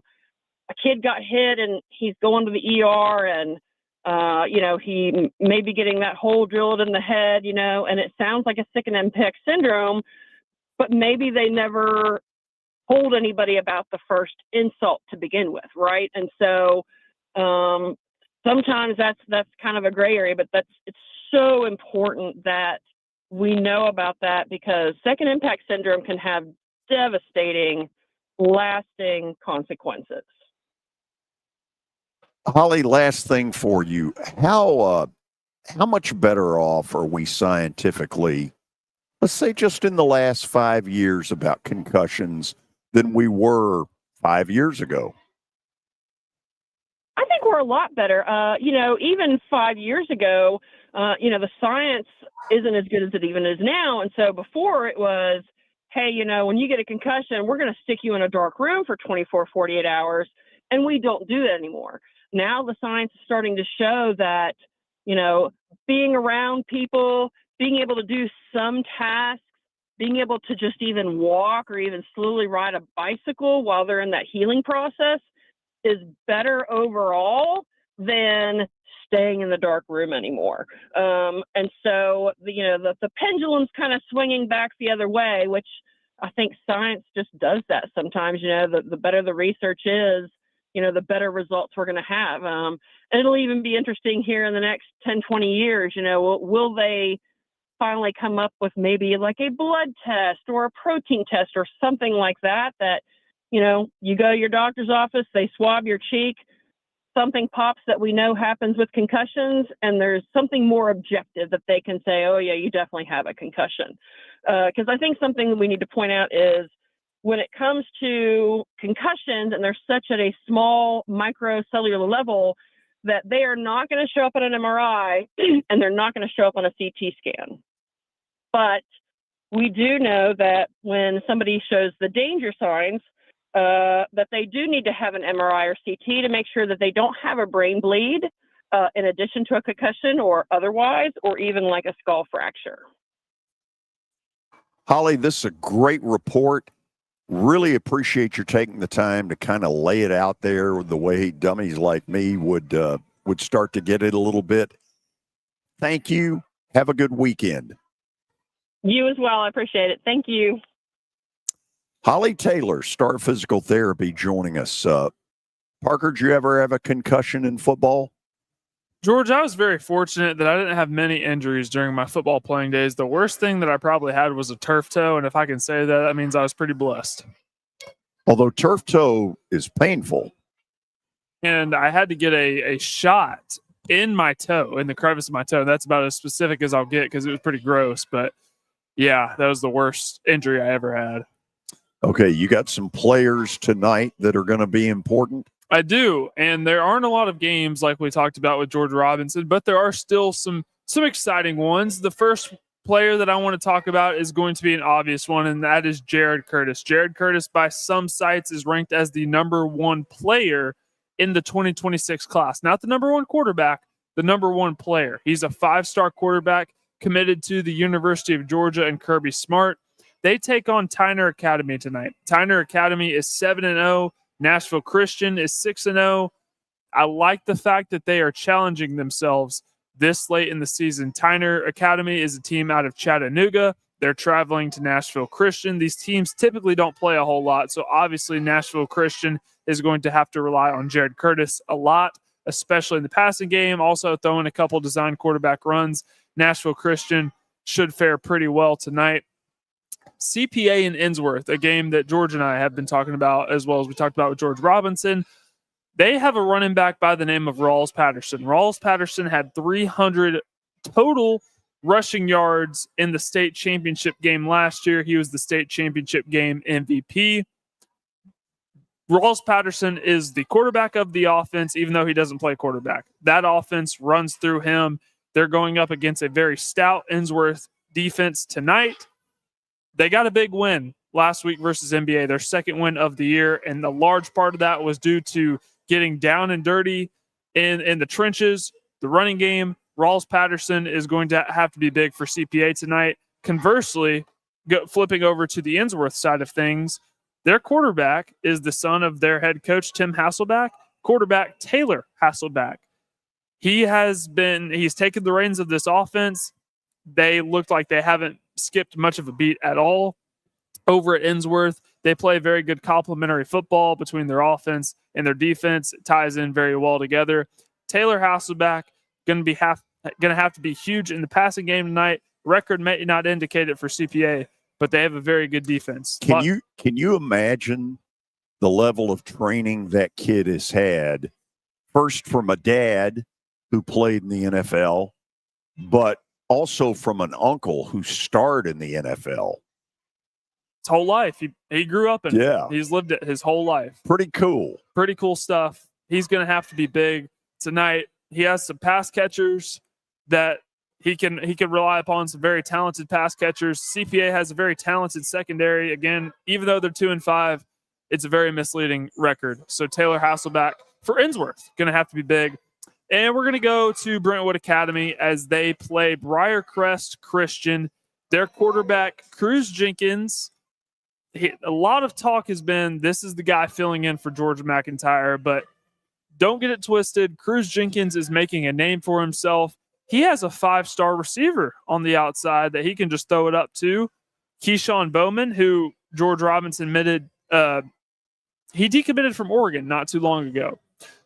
kid got hit and he's going to the ER and, he may be getting that hole drilled in the head, and it sounds like a second impact syndrome, but maybe they never told anybody about the first insult to begin with, right? And so sometimes that's kind of a gray area, but it's so important that we know about that, because second impact syndrome can have devastating, lasting consequences. Holly, last thing for you. How much better off are we scientifically, let's say just in the last 5 years, about concussions than we were 5 years ago? I think we're a lot better. Even 5 years ago, the science isn't as good as it even is now. And so before it was, hey, when you get a concussion, we're going to stick you in a dark room for 24, 48 hours. And we don't do that anymore. Now the science is starting to show that, being around people, being able to do some tasks, being able to just even walk or even slowly ride a bicycle while they're in that healing process is better overall than staying in the dark room anymore. And so, the pendulum's kind of swinging back the other way, which I think science just does that sometimes. The better the research is, the better results we're going to have. And it'll even be interesting here in the next 10, 20 years, will they finally come up with maybe like a blood test or a protein test or something like that, you go to your doctor's office, they swab your cheek, something pops that we know happens with concussions, and there's something more objective that they can say, oh yeah, you definitely have a concussion. Because I think something that we need to point out is when it comes to concussions, and they're such at a small microcellular level, that they are not going to show up on an MRI and they're not going to show up on a CT scan. But we do know that when somebody shows the danger signs, that they do need to have an MRI or CT to make sure that they don't have a brain bleed in addition to a concussion or otherwise, or even like a skull fracture. Holly, this is a great report. Really appreciate your taking the time to kind of lay it out there the way dummies like me would start to get it a little bit. Thank you. Have a good weekend. You as well. I appreciate it. Thank you. Holly Taylor, Star Physical Therapy, joining us. Parker, did you ever have a concussion in football? George, I was very fortunate that I didn't have many injuries during my football playing days. The worst thing that I probably had was a turf toe, and if I can say that, that means I was pretty blessed. Although turf toe is painful. And I had to get a shot in my toe, in the crevice of my toe. That's about as specific as I'll get because it was pretty gross. But, yeah, that was the worst injury I ever had. Okay, you got some players tonight that are going to be important? I do, and there aren't a lot of games like we talked about with George Robinson, but there are still some exciting ones. The first player that I want to talk about is going to be an obvious one, and that is Jared Curtis. Jared Curtis, by some sites, is ranked as the number one player in the 2026 class. Not the number one quarterback, the number one player. He's a 5-star quarterback committed to the University of Georgia and Kirby Smart. They take on Tyner Academy tonight. Tyner Academy is 7-0. Nashville Christian is 6-0. I like the fact that they are challenging themselves this late in the season. Tyner Academy is a team out of Chattanooga. They're traveling to Nashville Christian. These teams typically don't play a whole lot, so obviously Nashville Christian is going to have to rely on Jared Curtis a lot, especially in the passing game, also throwing a couple design quarterback runs. Nashville Christian should fare pretty well tonight. CPA and Innsworth, a game that George and I have been talking about, as well as we talked about with George Robinson. They have a running back by the name of Rawls Patterson. Rawls Patterson had 300 total rushing yards in the state championship game last year. He was the state championship game MVP. Rawls Patterson is the quarterback of the offense, even though he doesn't play quarterback. That offense runs through him. They're going up against a very stout Innsworth defense tonight. They got a big win last week versus NBA, their second win of the year, and a large part of that was due to getting down and dirty in the trenches, the running game. Rawls Patterson is going to have to be big for CPA tonight. Conversely, flipping over to the Innsworth side of things, their quarterback is the son of their head coach, Tim Hasselback, quarterback Taylor Hasselback. He's taken the reins of this offense. They look like they haven't skipped much of a beat at all over at Innsworth. They play very good complementary football between their offense and their defense. It ties in very well together. Taylor Hasselback going to have to be huge in the passing game tonight. Record may not indicate it for CPA, but they have a very good defense. Can you imagine the level of training that kid has had? First from a dad who played in the NFL, but also from an uncle who starred in the NFL. His whole life. He grew up in it. He's lived it his whole life. Pretty cool. Pretty cool stuff. He's going to have to be big tonight. He has some pass catchers that he can rely upon, some very talented pass catchers. CPA has a very talented secondary. Again, even though they're 2-5, it's a very misleading record. So Taylor Hasselback for Innsworth going to have to be big. And we're going to go to Brentwood Academy as they play Briarcrest Christian. Their quarterback, Cruz Jenkins. A lot of talk has been this is the guy filling in for George McIntyre, but don't get it twisted. Cruz Jenkins is making a name for himself. He has a 5-star receiver on the outside that he can just throw it up to. Keyshawn Bowman, who George Robinson admitted, he decommitted from Oregon not too long ago.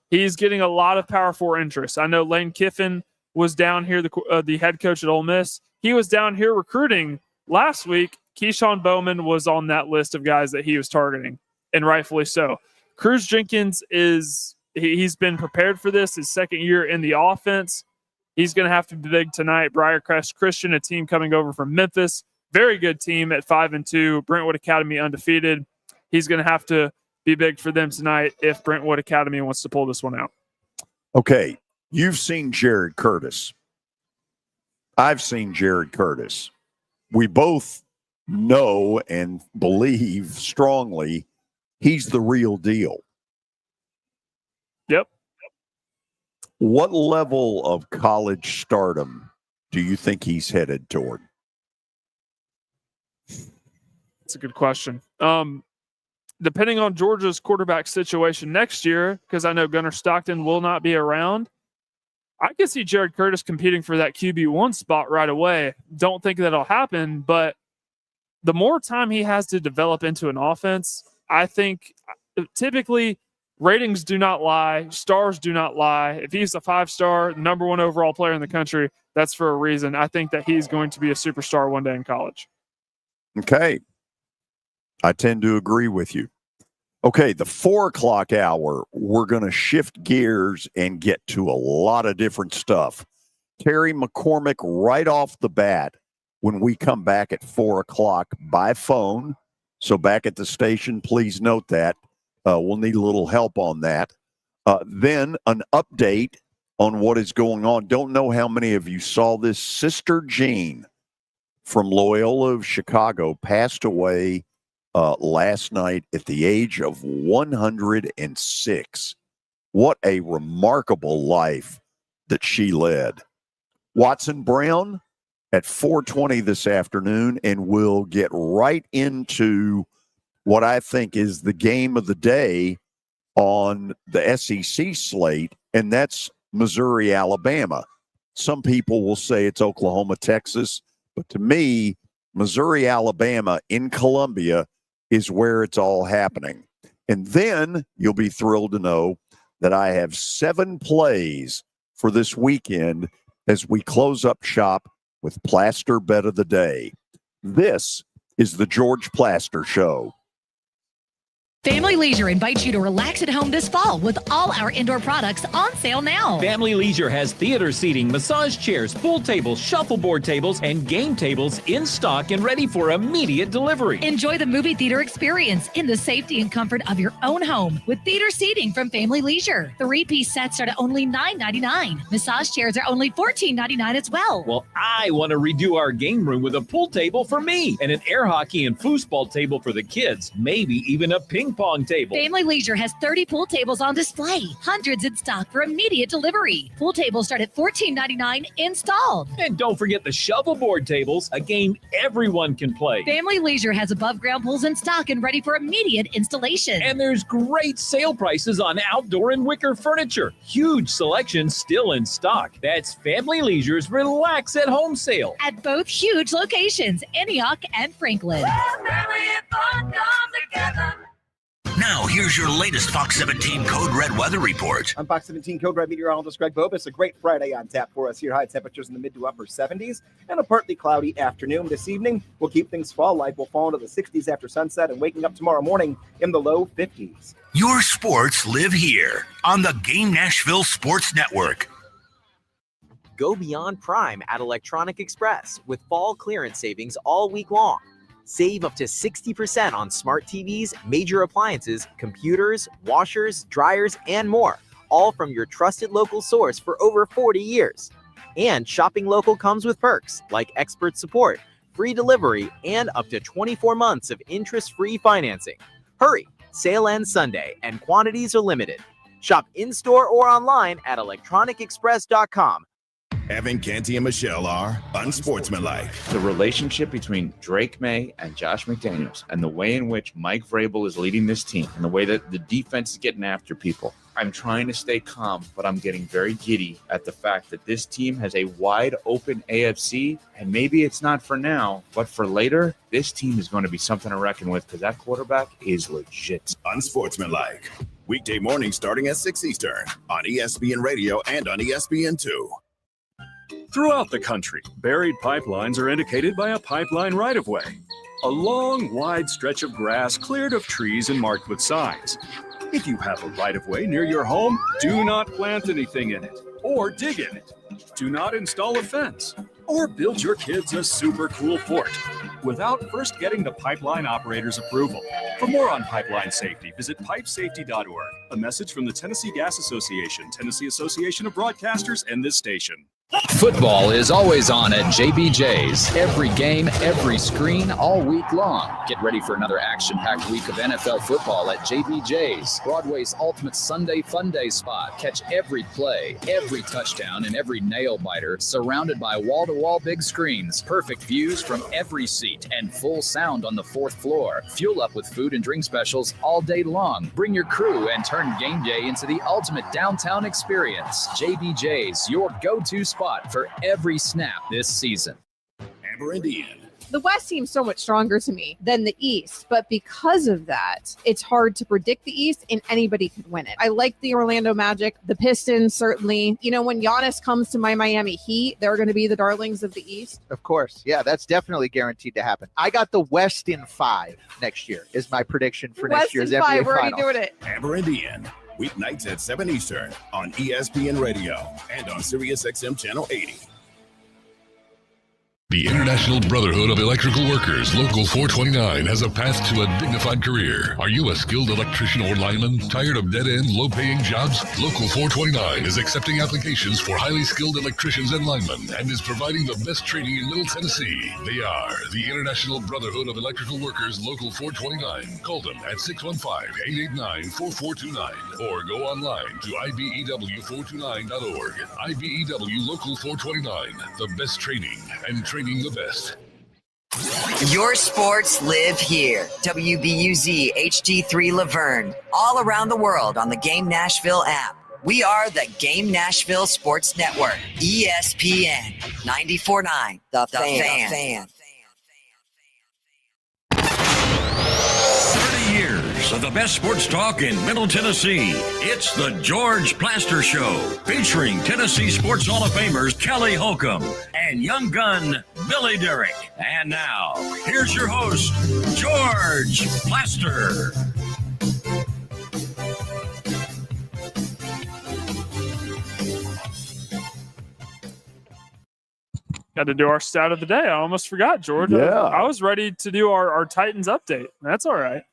He's getting a lot of Power 4 interest. I know Lane Kiffin was down here, the head coach at Ole Miss. He was down here recruiting last week. Keyshawn Bowman was on that list of guys that he was targeting, and rightfully so. Cruz Jenkins he's been prepared for this, his second year in the offense. He's going to have to be big tonight. Briarcrest Christian, a team coming over from Memphis. Very good team at 5-2. Brentwood Academy undefeated. He's going to have to be big for them tonight if Brentwood Academy wants to pull this one out. Okay, you've seen Jared Curtis. I've seen Jared Curtis. we both know and believe strongly he's the real deal. Yep. What level of college stardom do you think he's headed toward? That's a good question. Depending on Georgia's quarterback situation next year, because I know Gunnar Stockton will not be around, I can see Jared Curtis competing for that QB1 spot right away. Don't think that'll happen, but the more time he has to develop into an offense, I think typically ratings do not lie. Stars do not lie. If he's a 5-star, number 1 overall player in the country, that's for a reason. I think that he's going to be a superstar one day in college. Okay. I tend to agree with you. Okay, the 4 o'clock hour, we're going to shift gears and get to a lot of different stuff. Terry McCormick right off the bat when we come back at 4 o'clock by phone. So back at the station, please note that. We'll need a little help on that. Then an update on what is going on. Don't know how many of you saw this. Sister Jean from Loyola of Chicago passed away last night at the age of 106. What a remarkable life that she led. Watson Brown at 4:20 this afternoon, and we'll get right into what I think is the game of the day on the SEC slate, and that's Missouri, Alabama. Some people will say it's Oklahoma, Texas, but to me, Missouri, Alabama in Columbia is where it's all happening. And then you'll be thrilled to know that I have 7 plays for this weekend as we close up shop with Plaster Bet of the Day. This is the George Plaster Show. Family Leisure invites you to relax at home this fall with all our indoor products on sale now. Family Leisure has theater seating, massage chairs, pool tables, shuffleboard tables, and game tables in stock and ready for immediate delivery. Enjoy the movie theater experience in the safety and comfort of your own home with theater seating from Family Leisure. 3-piece sets start at only $9.99. Massage chairs are only $14.99 as well. Well, I want to redo our game room with a pool table for me and an air hockey and foosball table for the kids, maybe even a ping pong table. Family Leisure has 30 pool tables on display, hundreds in stock for immediate delivery. Pool tables start at $14.99 installed. And don't forget the shovelboard tables, a game everyone can play. Family Leisure has above ground pools in stock and ready for immediate installation. And there's great sale prices on outdoor and wicker furniture. Huge selection still in stock. That's Family Leisure's Relax at Home sale. At both huge locations, Antioch and Franklin. Now, here's your latest Fox 17 Code Red weather report. I'm Fox 17 Code Red meteorologist Greg Bobus. A great Friday on tap for us here. High temperatures in the mid to upper 70s and a partly cloudy afternoon. This evening, we'll keep things fall-like. We'll fall into the 60s after sunset and waking up tomorrow morning in the low 50s. Your sports live here on the Game Nashville Sports Network. Go beyond prime at Electronic Express with fall clearance savings all week long. Save up to 60% on smart TVs, major appliances, computers, washers, dryers, and more, all from your trusted local source for over 40 years. And shopping local comes with perks like expert support, free delivery, and up to 24 months of interest-free financing. Hurry! Sale ends Sunday, and quantities are limited. Shop in-store or online at electronicexpress.com. Evan Canty and Michelle are unsportsmanlike. The relationship between Drake May and Josh McDaniels and the way in which Mike Vrabel is leading this team and the way that the defense is getting after people. I'm trying to stay calm, but I'm getting very giddy at the fact that this team has a wide open AFC, and maybe it's not for now, but for later, this team is going to be something to reckon with because that quarterback is legit. Unsportsmanlike. Weekday morning starting at 6 Eastern on ESPN Radio and on ESPN2. Throughout the country, buried pipelines are indicated by a pipeline right-of-way. A long, wide stretch of grass cleared of trees and marked with signs. If you have a right-of-way near your home, do not plant anything in it or dig in it. Do not install a fence or build your kids a super cool fort without first getting the pipeline operator's approval. For more on pipeline safety, visit pipesafety.org. A message from the Tennessee Gas Association, Tennessee Association of Broadcasters, and this station. Football is always on at JBJ's. Every game, every screen, all week long. Get ready for another action-packed week of NFL football at JBJ's, Broadway's ultimate Sunday fun day spot. Catch every play, every touchdown, and every nail-biter surrounded by wall-to-wall big screens, perfect views from every seat, and full sound on the 4th floor. Fuel up with food and drink specials all day long. Bring your crew and turn game day into the ultimate downtown experience. JBJ's, your go-to spot for every snap this season. Amber Indian. The West seems so much stronger to me than the East, but because of that, it's hard to predict the East, and anybody could win it. I like the Orlando Magic, the Pistons, certainly. You know, when Giannis comes to my Miami Heat, they're going to be the darlings of the East. Of course. Yeah, that's definitely guaranteed to happen. I got the West in 5 next year is my prediction for next year's NBA Finals. We're already doing it. Amber Indian. Weeknights at 7 Eastern on ESPN Radio and on SiriusXM Channel 80. The International Brotherhood of Electrical Workers, Local 429, has a path to a dignified career. Are you a skilled electrician or lineman? Tired of dead-end, low-paying jobs? Local 429 is accepting applications for highly skilled electricians and linemen and is providing the best training in Middle Tennessee. They are the International Brotherhood of Electrical Workers, Local 429. Call them at 615-889-4429 or go online to ibew429.org. IBEW Local 429, the best training and training the best. Your sports live here. WBUZ HD3 Laverne. All around the world on the Game Nashville app. We are the Game Nashville Sports Network. ESPN 94.9. The Fan. 30 years of the best sports talk in Middle Tennessee. It's the George Plaster Show, featuring Tennessee Sports Hall of Famers Kelly Holcomb and young gun Billy Derrick. And now, here's your host, George Plaster. Got to do our stat of the day. I almost forgot, George. Yeah. I was ready to do our Titans update. That's all right.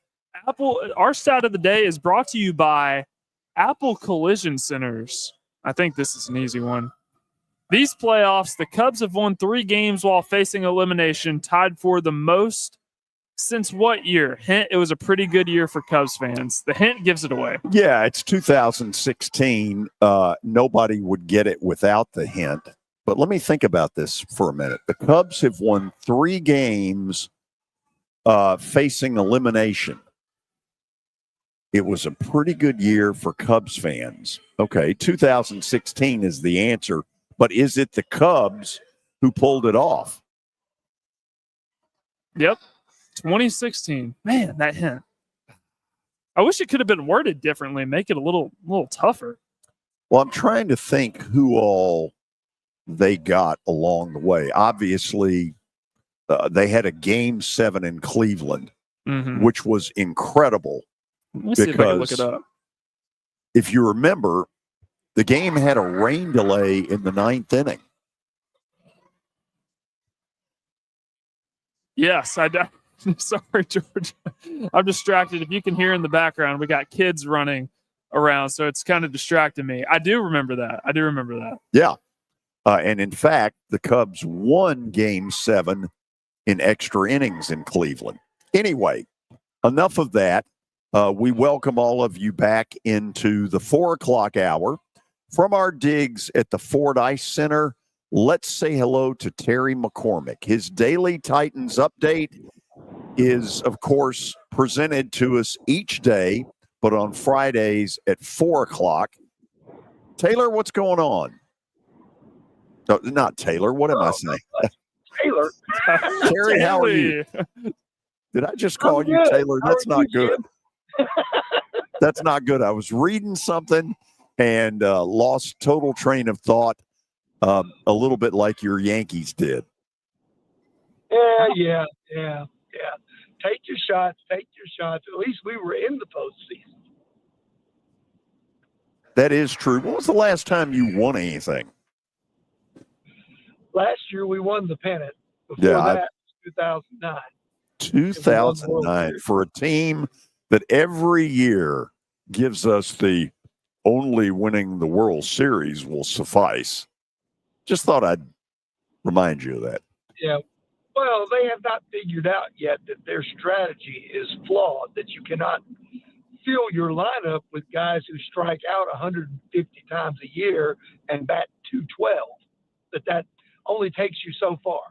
Our stat of the day is brought to you by Apple Collision Centers. I think this is an easy one. These playoffs, the Cubs have won 3 games while facing elimination, tied for the most since what year? Hint, it was a pretty good year for Cubs fans. The hint gives it away. Yeah, it's 2016. Nobody would get it without the hint. But let me think about this for a minute. The Cubs have won 3 games facing elimination. It was a pretty good year for Cubs fans. Okay, 2016 is the answer. But is it the Cubs who pulled it off? Yep, 2016. Man, that hint. I wish it could have been worded differently, make it a little tougher. Well, I'm trying to think who all they got along the way. Obviously, they had a Game 7 in Cleveland, which was incredible. Let me see if I can look it up. If you remember, the game had a rain delay in the 9th inning. Yes, sorry, George. I'm distracted. If you can hear in the background, we got kids running around, so it's kind of distracting me. I do remember that. Yeah. And in fact, the Cubs won Game 7 in extra innings in Cleveland. Anyway, enough of that. We welcome all of you back into the 4 o'clock hour. From our digs at the Ford Ice Center, let's say hello to Terry McCormick. His daily Titans update is, of course, presented to us each day, but on Fridays at 4 o'clock. Taylor, what's going on? No, not Taylor. What am I saying? Taylor. Terry, how are you? Did I just call you Taylor? That's not good. That's not good. I was reading something and lost total train of thought, a little bit like your Yankees did. Yeah. Take your shots. At least we were in the postseason. That is true. When was the last time you won anything? Last year we won the pennant. Before that, 2009. 2009 for a team that every year gives us the only winning the World Series will suffice. Just thought I'd remind you of that. Yeah. Well, they have not figured out yet that their strategy is flawed, that you cannot fill your lineup with guys who strike out 150 times a year and bat 212. That only takes you so far.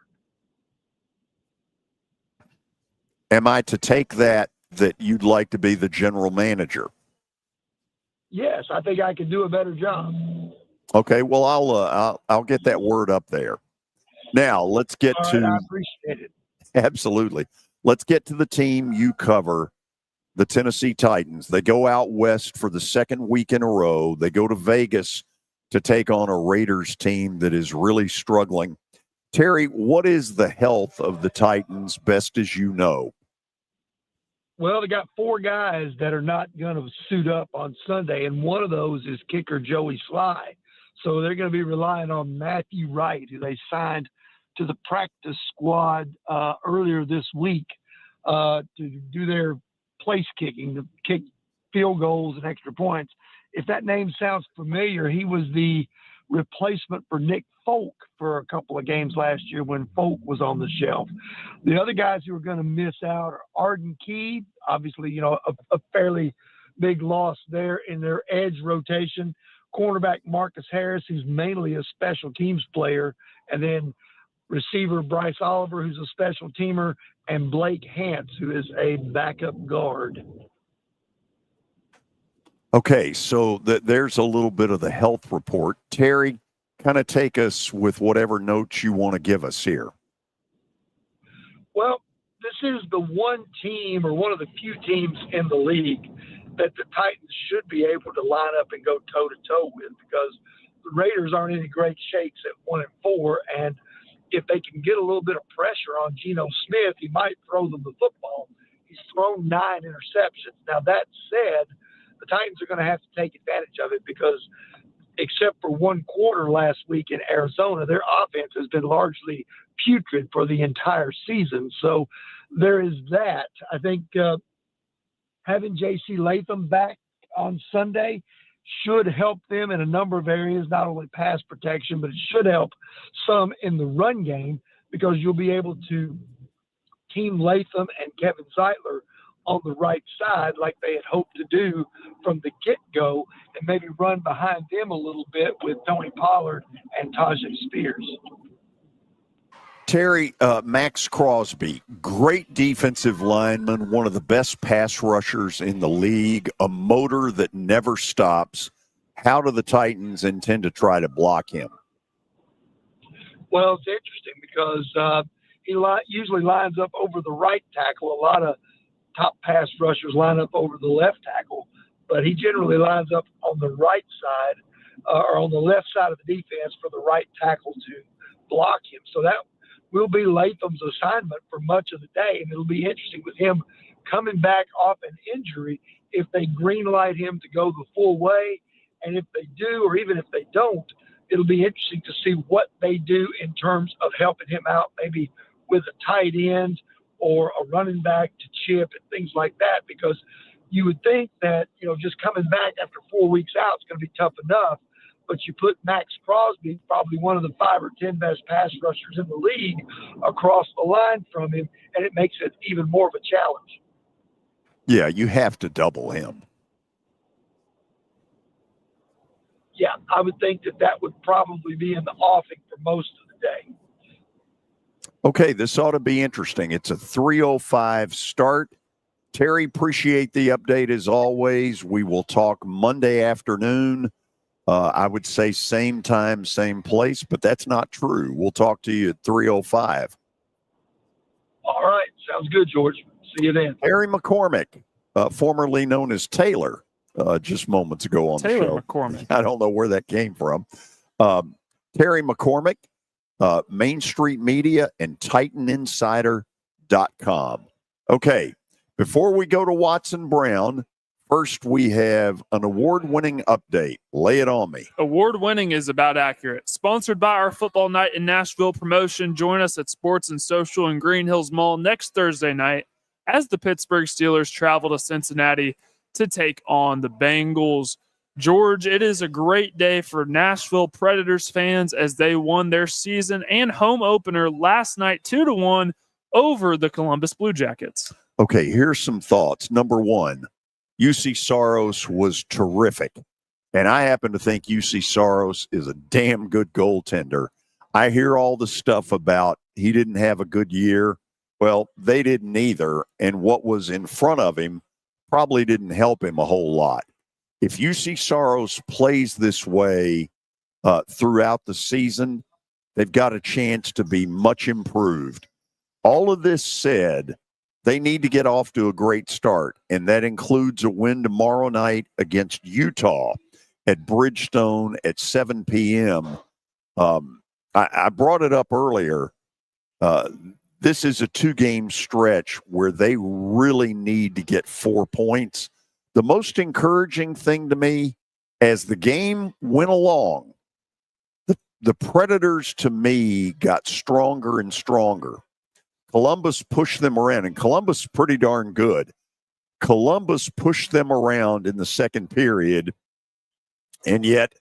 Am I to take that you'd like to be the general manager? Yes, I think I can do a better job. Okay, well, I'll get that word up there. Now, let's get All to right, I appreciate it. Absolutely. Let's get to the team you cover, the Tennessee Titans. They go out west for the second week in a row. They go to Vegas to take on a Raiders team that is really struggling. Terry, what is the health of the Titans, best as you know? Well, they got 4 guys that are not going to suit up on Sunday, and one of those is kicker Joey Sly. So they're going to be relying on Matthew Wright, who they signed to the practice squad earlier this week to do their place kicking, to kick field goals and extra points. If that name sounds familiar, he was the replacement for Nick Folk for a couple of games last year when Folk was on the shelf. The other guys who are going to miss out are Arden Key, obviously, a fairly big loss there in their edge rotation, cornerback Marcus Harris, who's mainly a special teams player, and then receiver Bryce Oliver, who's a special teamer, and Blake Hance, who is a backup guard. Okay, so there's a little bit of the health report. Terry, kind of take us with whatever notes you want to give us here. Well, this is the one team or one of the few teams in the league that the Titans should be able to line up and go toe-to-toe with, because the Raiders aren't in any great shakes at 1-4, and if they can get a little bit of pressure on Geno Smith, he might throw them the football. He's thrown 9 interceptions. Now, that said, the Titans are going to have to take advantage of it because except for one quarter last week in Arizona, their offense has been largely putrid for the entire season. So there is that. I think having J.C. Latham back on Sunday should help them in a number of areas, not only pass protection, but it should help some in the run game because you'll be able to team Latham and Kevin Zeitler on the right side like they had hoped to do from the get-go and maybe run behind them a little bit with Tony Pollard and Tajay Spears. Terry, Max Crosby, great defensive lineman, one of the best pass rushers in the league, a motor that never stops. How do the Titans intend to try to block him? Well, it's interesting because he usually lines up over the right tackle. A lot of top pass rushers line up over the left tackle, but he generally lines up on the right side or on the left side of the defense for the right tackle to block him. So that will be Latham's assignment for much of the day, and it'll be interesting with him coming back off an injury if they greenlight him to go the full way, and if they do, or even if they don't, it'll be interesting to see what they do in terms of helping him out, maybe with a tight end or a running back to chip and things like that, because you would think that, just coming back after 4 weeks out is going to be tough enough, but you put Max Crosby, probably one of the 5 or 10 best pass rushers in the league, across the line from him, and it makes it even more of a challenge. Yeah, you have to double him. Yeah, I would think that would probably be in the offing for most of the day. Okay, this ought to be interesting. It's a 3:05 start. Terry, appreciate the update as always. We will talk Monday afternoon. I would say same time, same place, but that's not true. We'll talk to you at 3:05. All right. Sounds good, George. See you then. Terry McCormick, formerly known as Taylor, just moments ago on the show. Taylor McCormick. I don't know where that came from. Terry McCormick, Main Street Media and TitanInsider.com. Okay, before we go to Watson Brown, first we have an award-winning update. Lay it on me. Award-winning is about accurate. Sponsored by our Football Night in Nashville promotion. Join us at Sports and Social in Green Hills Mall next Thursday night as the Pittsburgh Steelers travel to Cincinnati to take on the Bengals. George, it is a great day for Nashville Predators fans as they won their season and home opener last night 2-1 over the Columbus Blue Jackets. Okay, here's some thoughts. Number one, UC Saros was terrific. And I happen to think UC Saros is a damn good goaltender. I hear all the stuff about he didn't have a good year. Well, they didn't either. And what was in front of him probably didn't help him a whole lot. If UC Saros plays this way throughout the season, they've got a chance to be much improved. All of this said, they need to get off to a great start, and that includes a win tomorrow night against Utah at Bridgestone at 7 p.m. I brought it up earlier. This is a 2-game stretch where they really need to get 4 points. The most encouraging thing to me, as the game went along, the Predators, to me, got stronger and stronger. Columbus pushed them around, and Columbus is pretty darn good. Columbus pushed them around in the second period, and yet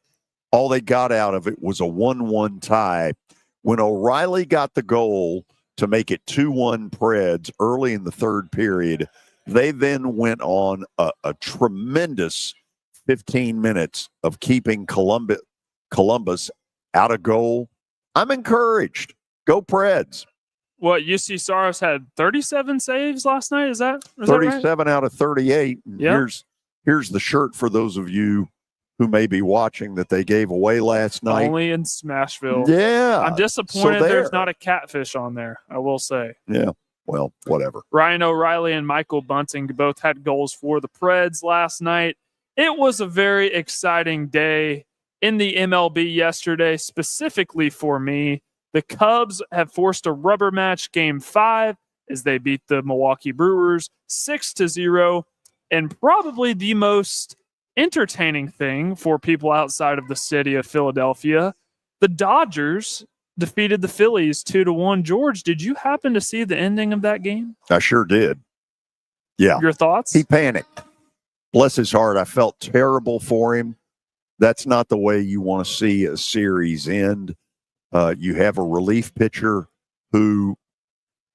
all they got out of it was a 1-1 tie. When O'Reilly got the goal to make it 2-1 Preds early in the third period, they then went on a tremendous 15 minutes of keeping Columbus out of goal. I'm encouraged. Go Preds. What, UC Saros had 37 saves last night? Is that 37 right? out of 38. Yep. Here's the shirt for those of you who may be watching that they gave away last night. Only in Smashville. Yeah. I'm disappointed there's not a catfish on there, I will say. Yeah. Well, whatever. Ryan O'Reilly and Michael Bunting both had goals for the Preds last night. It was a very exciting day in the MLB yesterday, specifically for me. The Cubs have forced a rubber match Game 5 as they beat the Milwaukee Brewers 6-0. And probably the most entertaining thing for people outside of the city of Philadelphia, the Dodgers defeated the Phillies 2-1. George, did you happen to see the ending of that game? I sure did. Yeah. Your thoughts? He panicked. Bless his heart. I felt terrible for him. That's not the way you want to see a series end. You have a relief pitcher who,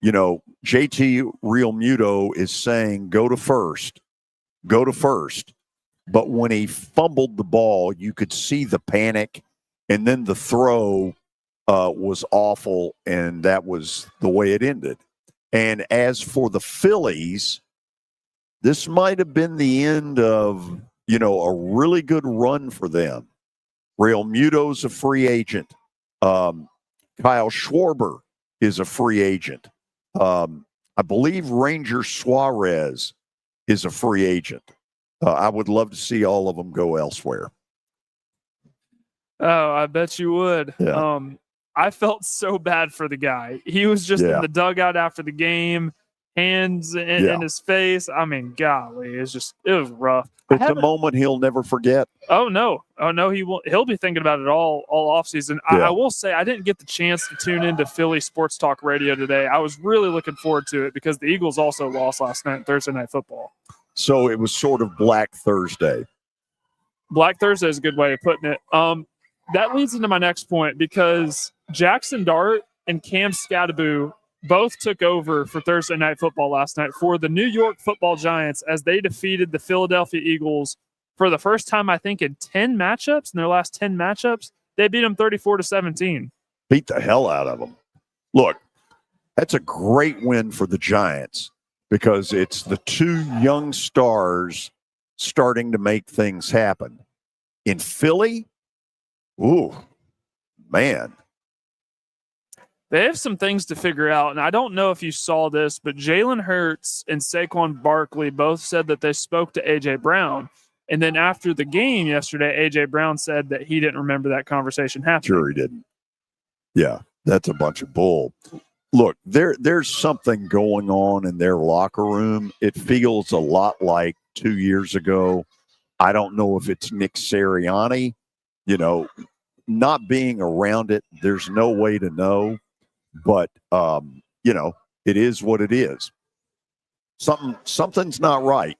JT Realmuto is saying, go to first. But when he fumbled the ball, you could see the panic, and then the throw was awful, and that was the way it ended. And as for the Phillies, this might have been the end of, a really good run for them. Realmuto's a free agent. Kyle Schwarber is a free agent. I believe Ranger Suarez is a free agent. I would love to see all of them go elsewhere. Oh, I bet you would. Yeah. I felt so bad for the guy. He was just in the dugout after the game, hands in his face. I mean, golly, it was rough. It's a moment he'll never forget. Oh no, he won't. He'll be thinking about it all offseason. I will say I didn't get the chance to tune into Philly Sports Talk Radio today. I was really looking forward to it because the Eagles also lost last night, Thursday Night Football. So it was sort of Black Thursday. Black Thursday is a good way of putting it. That leads into my next point because Jackson Dart and Cam Scadaboo both took over for Thursday Night Football last night for the New York Football Giants as they defeated the Philadelphia Eagles for the first time, I think, in 10 matchups. In their last 10 matchups, they beat them 34-17. Beat the hell out of them. Look, that's a great win for the Giants because it's the two young stars starting to make things happen. In Philly, ooh, man. They have some things to figure out, and I don't know if you saw this, but Jalen Hurts and Saquon Barkley both said that they spoke to A.J. Brown, and then after the game yesterday, A.J. Brown said that he didn't remember that conversation happening. Sure he didn't. Yeah, that's a bunch of bull. Look, there's something going on in their locker room. It feels a lot like 2 years ago. I don't know if it's Nick Sirianni. Not being around it, there's no way to know. But, it is what it is. Something's not right.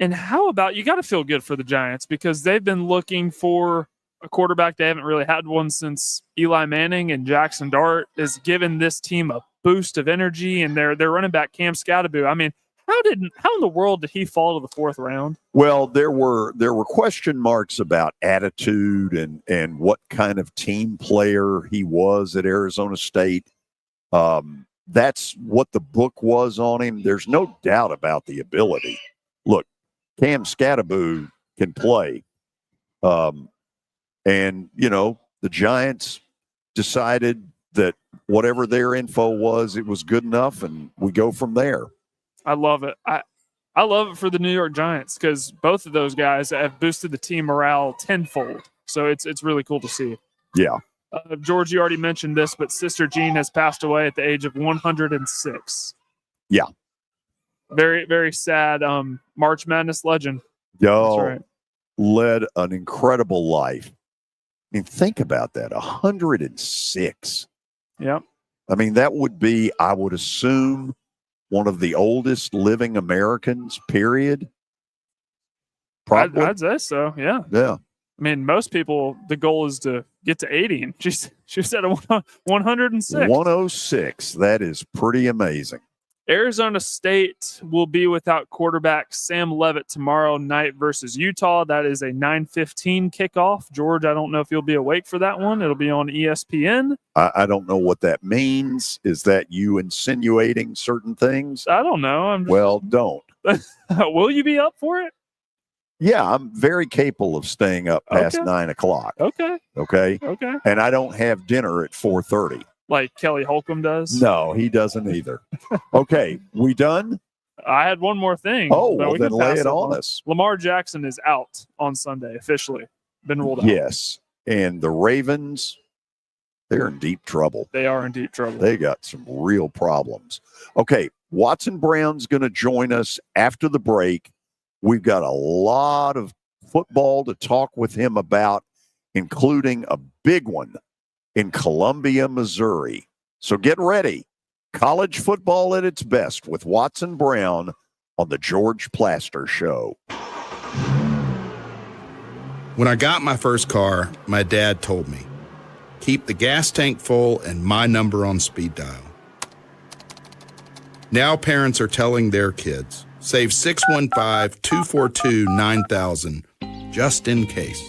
And how about, you got to feel good for the Giants because they've been looking for a quarterback. They haven't really had one since Eli Manning, and Jackson Dart has given this team a boost of energy, and their running back Cam Scatterbo. I mean, how in the world did he fall to the 4th round? Well, there were question marks about attitude and what kind of team player he was at Arizona State. That's what the book was on him. There's no doubt about the ability. Look, Cam Scatterbo can play. And, the Giants decided that whatever their info was, it was good enough, and we go from there. I love it. I love it for the New York Giants because both of those guys have boosted the team morale tenfold. So it's really cool to see. Yeah. George, you already mentioned this, but Sister Jean has passed away at the age of 106. Yeah. Very, very sad. March Madness legend. Yo, That's right. Led an incredible life. I mean, think about that. 106. Yep. I mean, that would be, I would assume, one of the oldest living Americans, period. Probably. I'd say so, yeah. Yeah. I mean, most people, the goal is to get to 80, and she's at 106. 106. That is pretty amazing. Arizona State will be without quarterback Sam Leavitt tomorrow night versus Utah. That is a 9:15 kickoff. George, I don't know if you'll be awake for that one. It'll be on ESPN. I don't know what that means. Is that you insinuating certain things? I don't know. Well, don't. Will you be up for it? Yeah, I'm very capable of staying up past 9 o'clock. Okay. Okay. Okay. And I don't have dinner at 4:30. Like Kelly Holcomb does? No, he doesn't either. Okay, we done? I had one more thing. Oh, well, then lay it on us. Lamar Jackson is out on Sunday, officially. Been ruled out. Yes. And the Ravens, they're in deep trouble. They are in deep trouble. They got some real problems. Okay, Watson Brown's going to join us after the break. We've got a lot of football to talk with him about, including a big one in Columbia, Missouri. So get ready. College football at its best with Watson Brown on the George Plaster Show. When I got my first car, my dad told me, keep the gas tank full and my number on speed dial. Now parents are telling their kids, save 615-242-9000 just in case.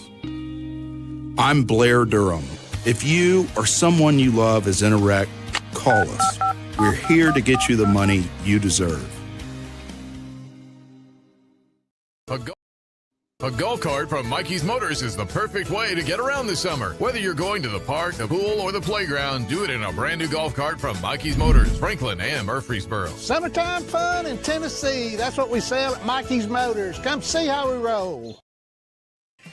I'm Blair Durham. If you or someone you love is in a wreck, call us. We're here to get you the money you deserve. A go-kart from Mikey's Motors is the perfect way to get around this summer. Whether you're going to the park, the pool, or the playground, do it in a brand new golf cart from Mikey's Motors, Franklin and Murfreesboro. Summertime fun in Tennessee. That's what we sell at Mikey's Motors. Come see how we roll.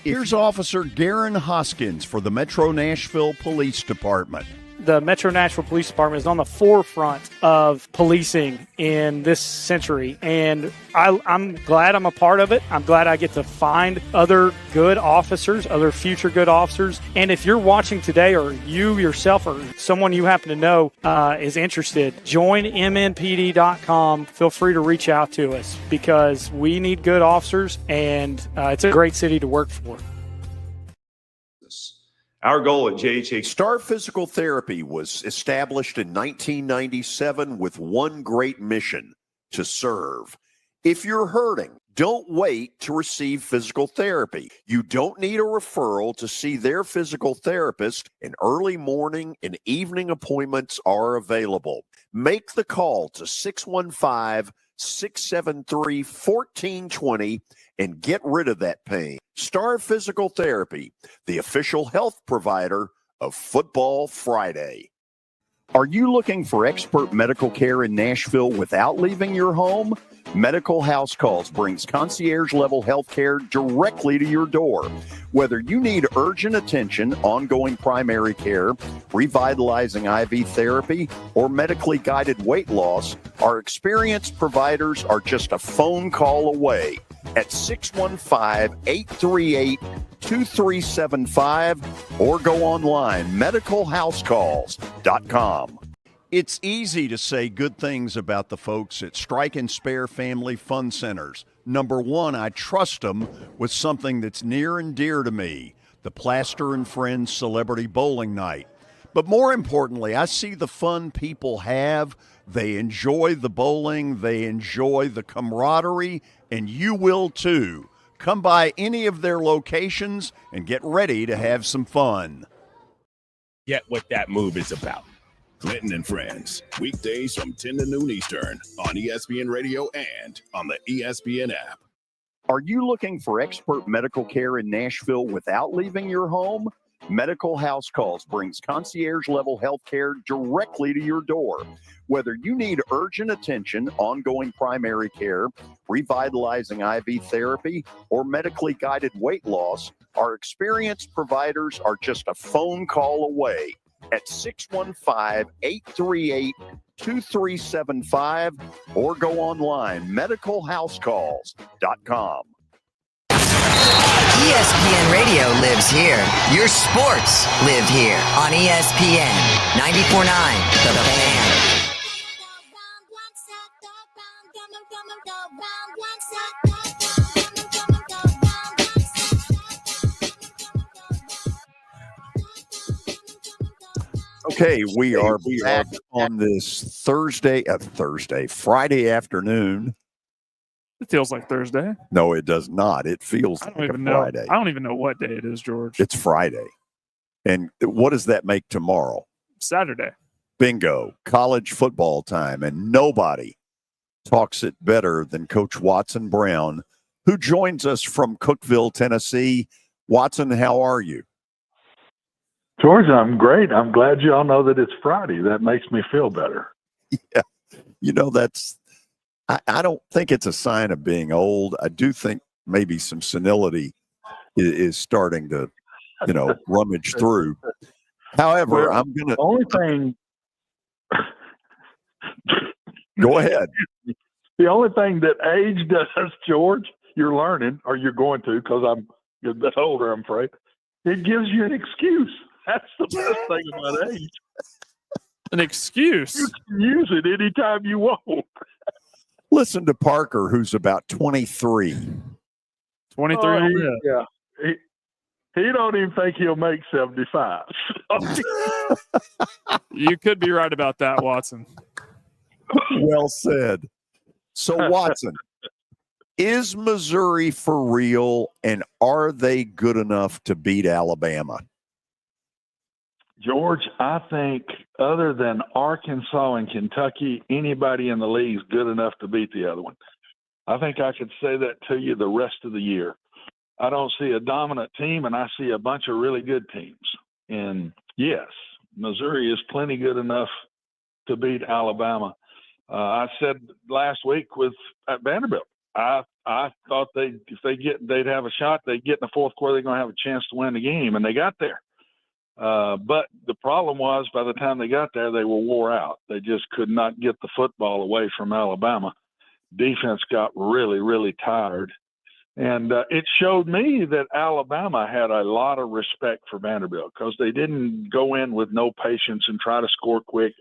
Here's Officer Garen Hoskins for the Metro Nashville Police Department. The Metro Nashville Police Department is on the forefront of policing in this century, and I'm glad I'm a part of it. I'm glad I get to find other good officers, other future good officers. And if you're watching today, or you yourself or someone you happen to know is interested, join MNPD.com. Feel free to reach out to us because we need good officers, and it's a great city to work for. Our goal at JHA Star Physical Therapy was established in 1997 with one great mission: to serve. If you're hurting, don't wait to receive physical therapy. You don't need a referral to see their physical therapist, and early morning and evening appointments are available. Make the call to 615-673-1420 and get rid of that pain. Star Physical Therapy, the official health provider of Football Friday. Are you looking for expert medical care in Nashville without leaving your home? Medical House Calls brings concierge-level health care directly to your door. Whether you need urgent attention, ongoing primary care, revitalizing IV therapy, or medically guided weight loss, our experienced providers are just a phone call away at 615-838-2375 or go online, medicalhousecalls.com. It's easy to say good things about the folks at Strike and Spare Family Fun Centers. Number one, I trust them with something that's near and dear to me, the Plaster and Friends Celebrity Bowling Night. But more importantly, I see the fun people have. They enjoy the bowling. They enjoy the camaraderie, and you will too. Come by any of their locations and get ready to have some fun. Get what that move is about. Clinton and Friends, weekdays from 10 to noon Eastern on ESPN Radio and on the ESPN app. Are you looking for expert medical care in Nashville without leaving your home? Medical House Calls brings concierge-level health care directly to your door. Whether you need urgent attention, ongoing primary care, revitalizing IV therapy, or medically guided weight loss, our experienced providers are just a phone call away at 615-838-2375 or go online, medicalhousecalls.com. ESPN Radio lives here. Your sports live here on ESPN 94.9 The Fan. Okay, we are back on this Friday afternoon. It feels like Thursday. No, it does not. It feels like a Friday. I don't even know what day it is, George. It's Friday. And what does that make tomorrow? Saturday. Bingo. College football time. And nobody talks it better than Coach Watson Brown, who joins us from Cookeville, Tennessee. Watson, how are you? George, I'm great. I'm glad you all know that it's Friday. That makes me feel better. Yeah. You know, I don't think it's a sign of being old. I do think maybe some senility is starting to, rummage through. However, I'm going to. The only thing. Go ahead. The only thing that age does, George, you're learning, or you're going to, because I'm a bit older, I'm afraid. It gives you an excuse. That's the best thing about age. An excuse? You can use it anytime you want. Listen to Parker, who's about 23. 23 on that. Yeah. He don't even think he'll make 75. You could be right about that, Watson. Well said. So, Watson, is Missouri for real, and are they good enough to beat Alabama? George, I think other than Arkansas and Kentucky, anybody in the league is good enough to beat the other one. I think I could say that to you the rest of the year. I don't see a dominant team, and I see a bunch of really good teams. And, yes, Missouri is plenty good enough to beat Alabama. I said last week at Vanderbilt, I thought they'd have a shot. They'd get in the fourth quarter. They're going to have a chance to win the game, and they got there. But the problem was by the time they got there, they were wore out. They just could not get the football away from Alabama. Defense got really, really tired. And it showed me that Alabama had a lot of respect for Vanderbilt because they didn't go in with no patience and try to score quick.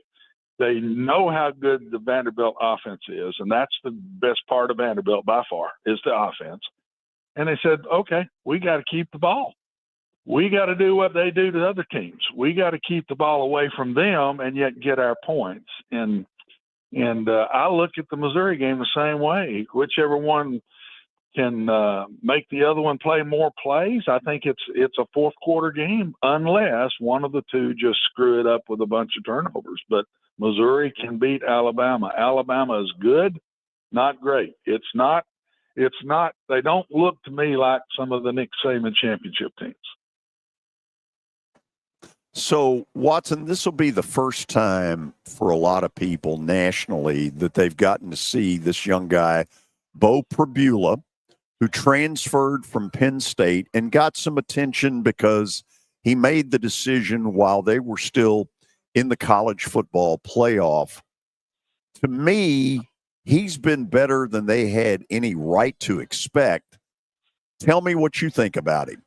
They know how good the Vanderbilt offense is, and that's the best part of Vanderbilt by far is the offense. And they said, okay, we got to keep the ball. We got to do what they do to other teams. We got to keep the ball away from them and yet get our points. And I look at the Missouri game the same way. Whichever one can make the other one play more plays, I think it's a fourth quarter game unless one of the two just screw it up with a bunch of turnovers. But Missouri can beat Alabama. Alabama is good, not great. It's not. They don't look to me like some of the Nick Saban championship teams. So, Watson, this will be the first time for a lot of people nationally that they've gotten to see this young guy, Bo Pribula, who transferred from Penn State and got some attention because he made the decision while they were still in the college football playoff. To me, he's been better than they had any right to expect. Tell me what you think about him.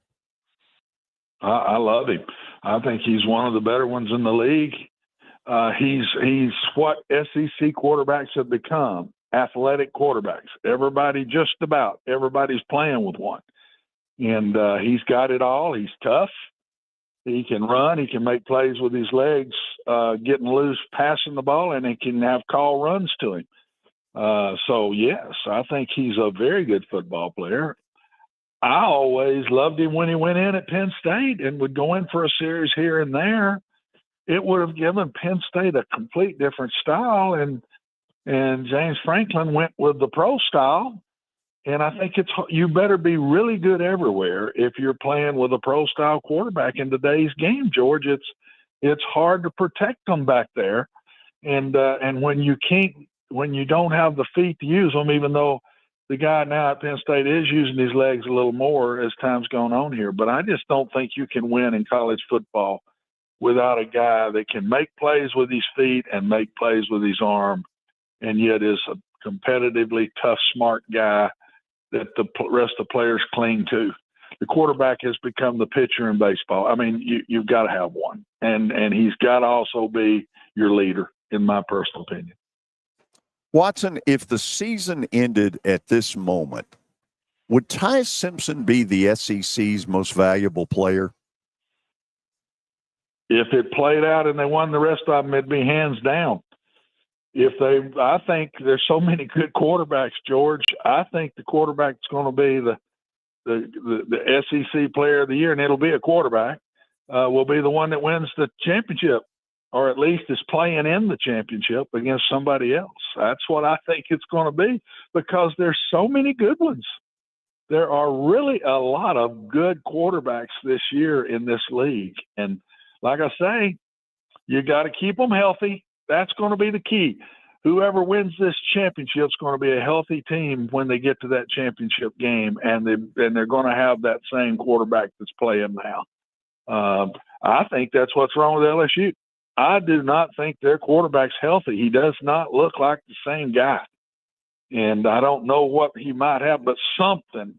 I love him. I think he's one of the better ones in the league. He's what SEC quarterbacks have become. athletic quarterbacks. Just about everybody's playing with one. And he's got it all. He's tough. He can run. He can make plays with his legs, getting loose, passing the ball, and he can have call runs to him. So, yes, I think he's a very good football player. I always loved him when he went in at Penn State and would go in for a series here and there. It would have given Penn State a complete different style, and James Franklin went with the pro style. And I think you better be really good everywhere if you're playing with a pro style quarterback in today's game, George. It's hard to protect them back there, and when you don't have the feet to use them, even though the guy now at Penn State is using his legs a little more as time's gone on here. But I just don't think you can win in college football without a guy that can make plays with his feet and make plays with his arm, and yet is a competitively tough, smart guy that the rest of the players cling to. The quarterback has become the pitcher in baseball. I mean, you've got to have one, and he's got to also be your leader, in my personal opinion. Watson, if the season ended at this moment, would Ty Simpson be the SEC's most valuable player? If it played out and they won the rest of them, it'd be hands down. I think there's so many good quarterbacks, George. I think the quarterback's going to be the SEC Player of the Year, and it'll be a quarterback. Will be the one that wins the championship, or at least is playing in the championship against somebody else. That's what I think it's going to be, because there's so many good ones. There are really a lot of good quarterbacks this year in this league. And like I say, you got to keep them healthy. That's going to be the key. Whoever wins this championship is going to be a healthy team when they get to that championship game, and they're going to have that same quarterback that's playing now. I think that's what's wrong with LSU. I do not think their quarterback's healthy. He does not look like the same guy. And I don't know what he might have, but something.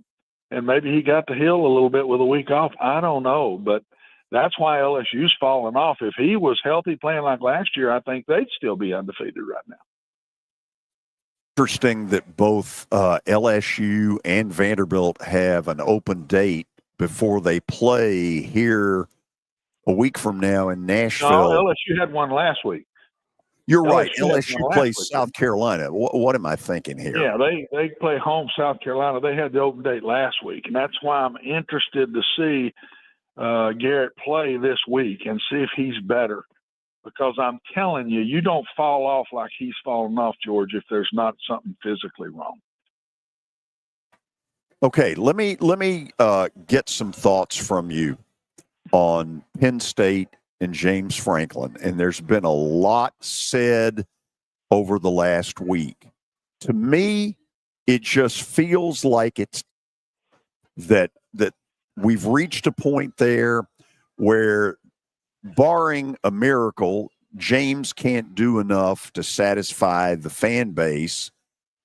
And maybe he got to heal a little bit with a week off. I don't know. But that's why LSU's fallen off. If he was healthy playing like last year, I think they'd still be undefeated right now. Interesting that both LSU and Vanderbilt have an open date before they play here a week from now in Nashville. No, LSU had one last week. You're right. LSU plays South Carolina. What am I thinking here? Yeah, they play home South Carolina. They had the open date last week, and that's why I'm interested to see Garrett play this week and see if he's better. Because I'm telling you, you don't fall off like he's fallen off, George, if there's not something physically wrong. Okay, let me get some thoughts from you on Penn State and James Franklin. And there's been a lot said over the last week. To me, it just feels like it's that we've reached a point there where, barring a miracle, James can't do enough to satisfy the fan base.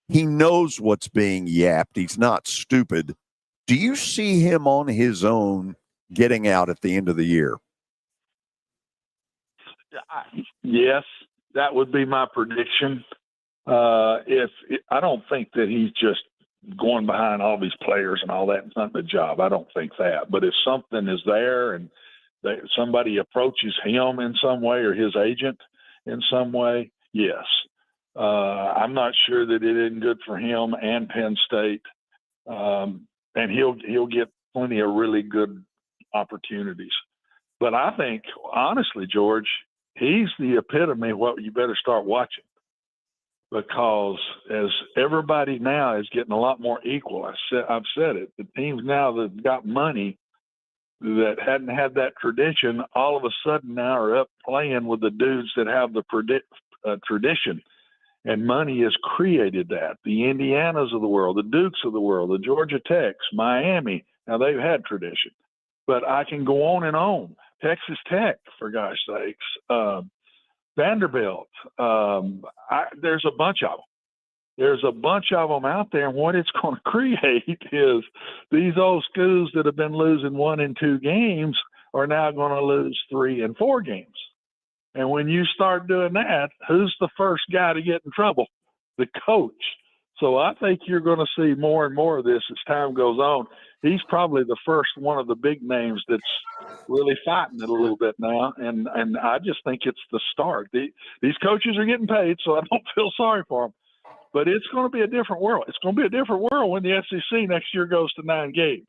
He knows what's being yapped. He's not stupid. Do you see him on his own getting out at the end of the year? Yes, that would be my prediction. I don't think that he's just going behind all these players and all that. It's not the job. I don't think that. But if something is there and somebody approaches him in some way, or his agent in some way, yes. I'm not sure that it isn't good for him and Penn State. And he'll get plenty of really good opportunities. But I think, honestly, George, he's the epitome of what you better start watching. Because as everybody now is getting a lot more equal, I've said it, the teams now that got money that hadn't had that tradition, all of a sudden now are up playing with the dudes that have the tradition. And money has created that. The Indianas of the world, the Dukes of the world, the Georgia Techs, Miami. Now, they've had tradition. But I can go on and on. Texas Tech, for gosh sakes. Vanderbilt. There's a bunch of them. There's a bunch of them out there, and what it's going to create is these old schools that have been losing 1 and 2 games are now going to lose 3 and 4 games. And when you start doing that, who's the first guy to get in trouble? the coach. So I think you're going to see more and more of this as time goes on. He's probably the first one of the big names that's really fighting it a little bit now, and I just think it's the start. These coaches are getting paid, so I don't feel sorry for them. But it's going to be a different world. It's going to be a different world when the SEC next year goes to 9 games.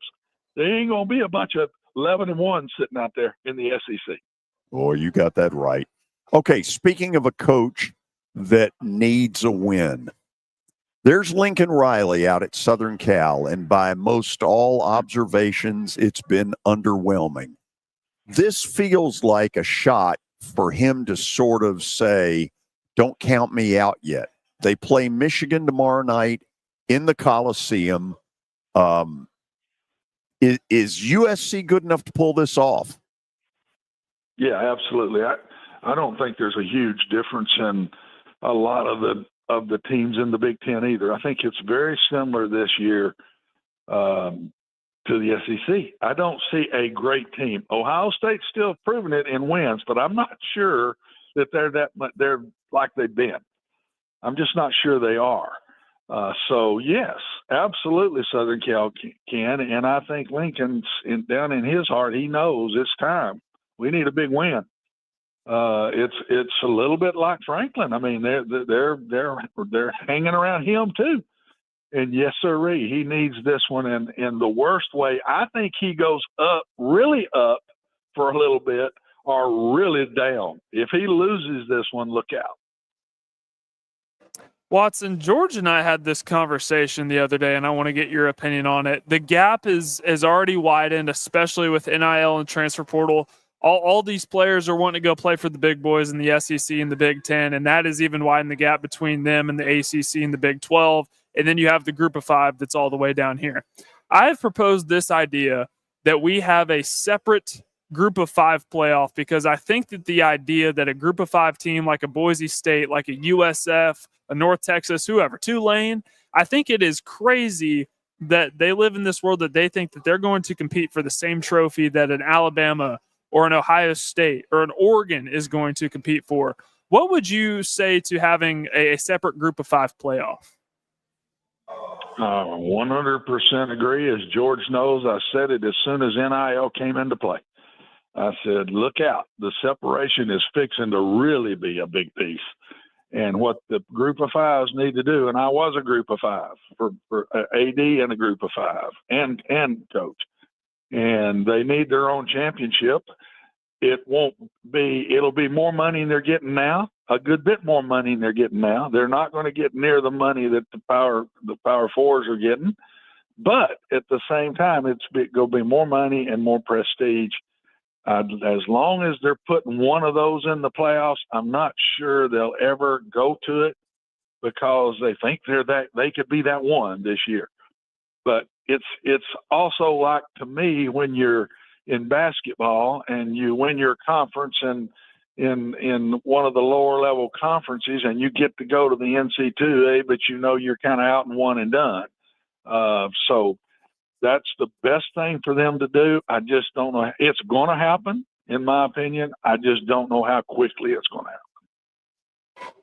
There ain't going to be a bunch of 11-1 sitting out there in the SEC. Oh, you got that right. Okay, speaking of a coach that needs a win, there's Lincoln Riley out at Southern Cal, and by most all observations, it's been underwhelming. This feels like a shot for him to sort of say, don't count me out yet. They play Michigan tomorrow night in the Coliseum. Is USC good enough to pull this off? Yeah, absolutely. I don't think there's a huge difference in a lot of the teams in the Big Ten either. I think it's very similar this year to the SEC. I don't see a great team. Ohio State's still proving it in wins, but I'm not sure that they're like they've been. I'm just not sure they are. So yes, absolutely, Southern Cal can, and I think Lincoln's down in his heart. He knows it's time. We need a big win. It's a little bit like Franklin. I mean, they're hanging around him too. And yes, sirree, he needs this one in the worst way. I think he goes really up for a little bit, or really down. If he loses this one, look out. Watson, George and I had this conversation the other day, and I want to get your opinion on it. The gap is already widened, especially with NIL and transfer portal. All these players are wanting to go play for the big boys in the SEC and the Big Ten, and that has even widened the gap between them and the ACC and the Big 12. And then you have the group of 5 that's all the way down here. I have proposed this idea that we have a separate group of 5 playoff, because I think that the idea that a group of 5 team like a Boise State, like a USF, a North Texas, whoever, Tulane, I think it is crazy that they live in this world that they think that they're going to compete for the same trophy that an Alabama or an Ohio State or an Oregon is going to compete for. What would you say to having a separate group of 5 playoff? 100% agree. As George knows, I said it as soon as NIL came into play. I said, look out. The separation is fixing to really be a big piece. And what the group of 5s need to do, and I was a group of 5 for AD and a group of 5 and coach, and they need their own championship. It'll be more money than they're getting now, a good bit more money than they're getting now. They're not going to get near the money that the Power Fours are getting, but at the same time, it's going to be more money and more prestige. As long as they're putting one of those in the playoffs, I'm not sure they'll ever go to it, because they think they could be that one this year. But it's also like, to me, when you're in basketball and you win your conference and in one of the lower level conferences, and you get to go to the NC2A, but you're kind of out and one and done. So that's the best thing for them to do. I just don't know. It's going to happen, in my opinion. I just don't know how quickly it's going to happen.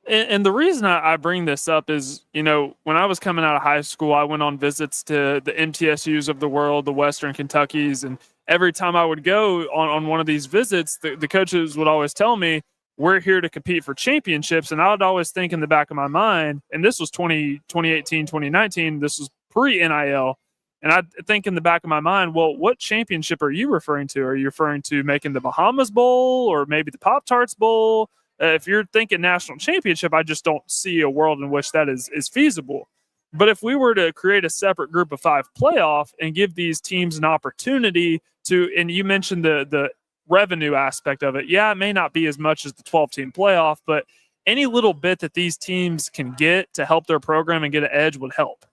And the reason I bring this up is, when I was coming out of high school, I went on visits to the MTSUs of the world, the Western Kentuckys, and every time I would go on one of these visits, the coaches would always tell me, we're here to compete for championships. And I would always think in the back of my mind, and this was 2018, 2019, this was pre-NIL, and I think in the back of my mind, well, what championship are you referring to? Are you referring to making the Bahamas Bowl or maybe the Pop-Tarts Bowl? If you're thinking national championship, I just don't see a world in which that is feasible. But if we were to create a separate group of 5 playoff and give these teams an opportunity to, and you mentioned the revenue aspect of it. Yeah, it may not be as much as the 12-team playoff, but any little bit that these teams can get to help their program and get an edge would help.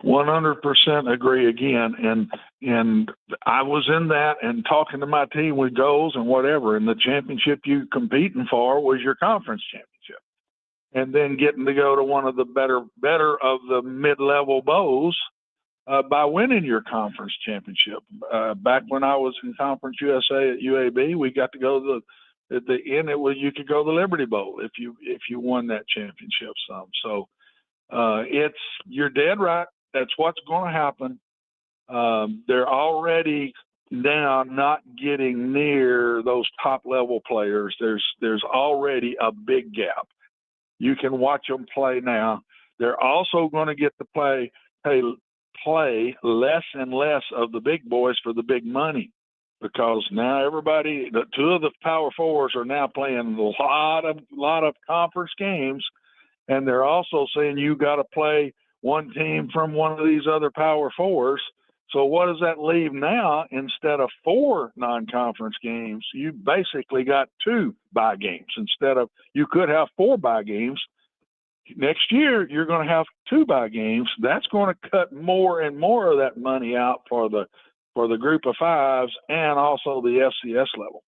100% agree again. And I was in that and talking to my team with goals and whatever, and the championship you competing for was your conference championship. And then getting to go to one of the better of the mid-level bowls by winning your conference championship. Back when I was in Conference USA at UAB, we got to go to At the end, you could go to the Liberty Bowl if you won that championship some. So you're dead right. That's what's going to happen. They're already now not getting near those top level players. There's already a big gap. You can watch them play now. They're also going to get to play less and less of the big boys for the big money, because now the two of the power fours are now playing a lot of conference games, and they're also saying you got to play one team from one of these other power fours. So what does that leave now? Instead of 4 non-conference games, you basically got 2 bye games. You could have 4 bye games. Next year, you're going to have 2 bye games. That's going to cut more and more of that money out for the group of 5s and also the FCS level.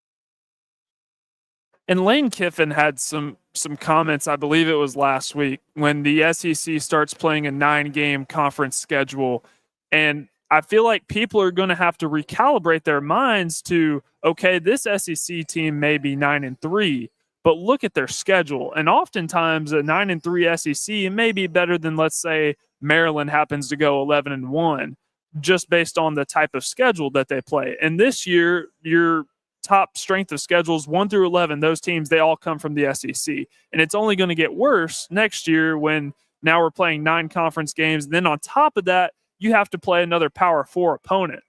And Lane Kiffin had some comments, I believe it was last week, when the SEC starts playing a 9-game conference schedule. And I feel like people are going to have to recalibrate their minds to, okay, this SEC team may be 9-3, but look at their schedule. And oftentimes a 9-3 SEC may be better than, let's say, Maryland happens to go 11-1, just based on the type of schedule that they play. And this year, your top strength of schedules 1 through 11, those teams, they all come from the SEC. And it's only going to get worse next year when now we're playing 9 conference games. And then on top of that, you have to play another Power 4 opponent.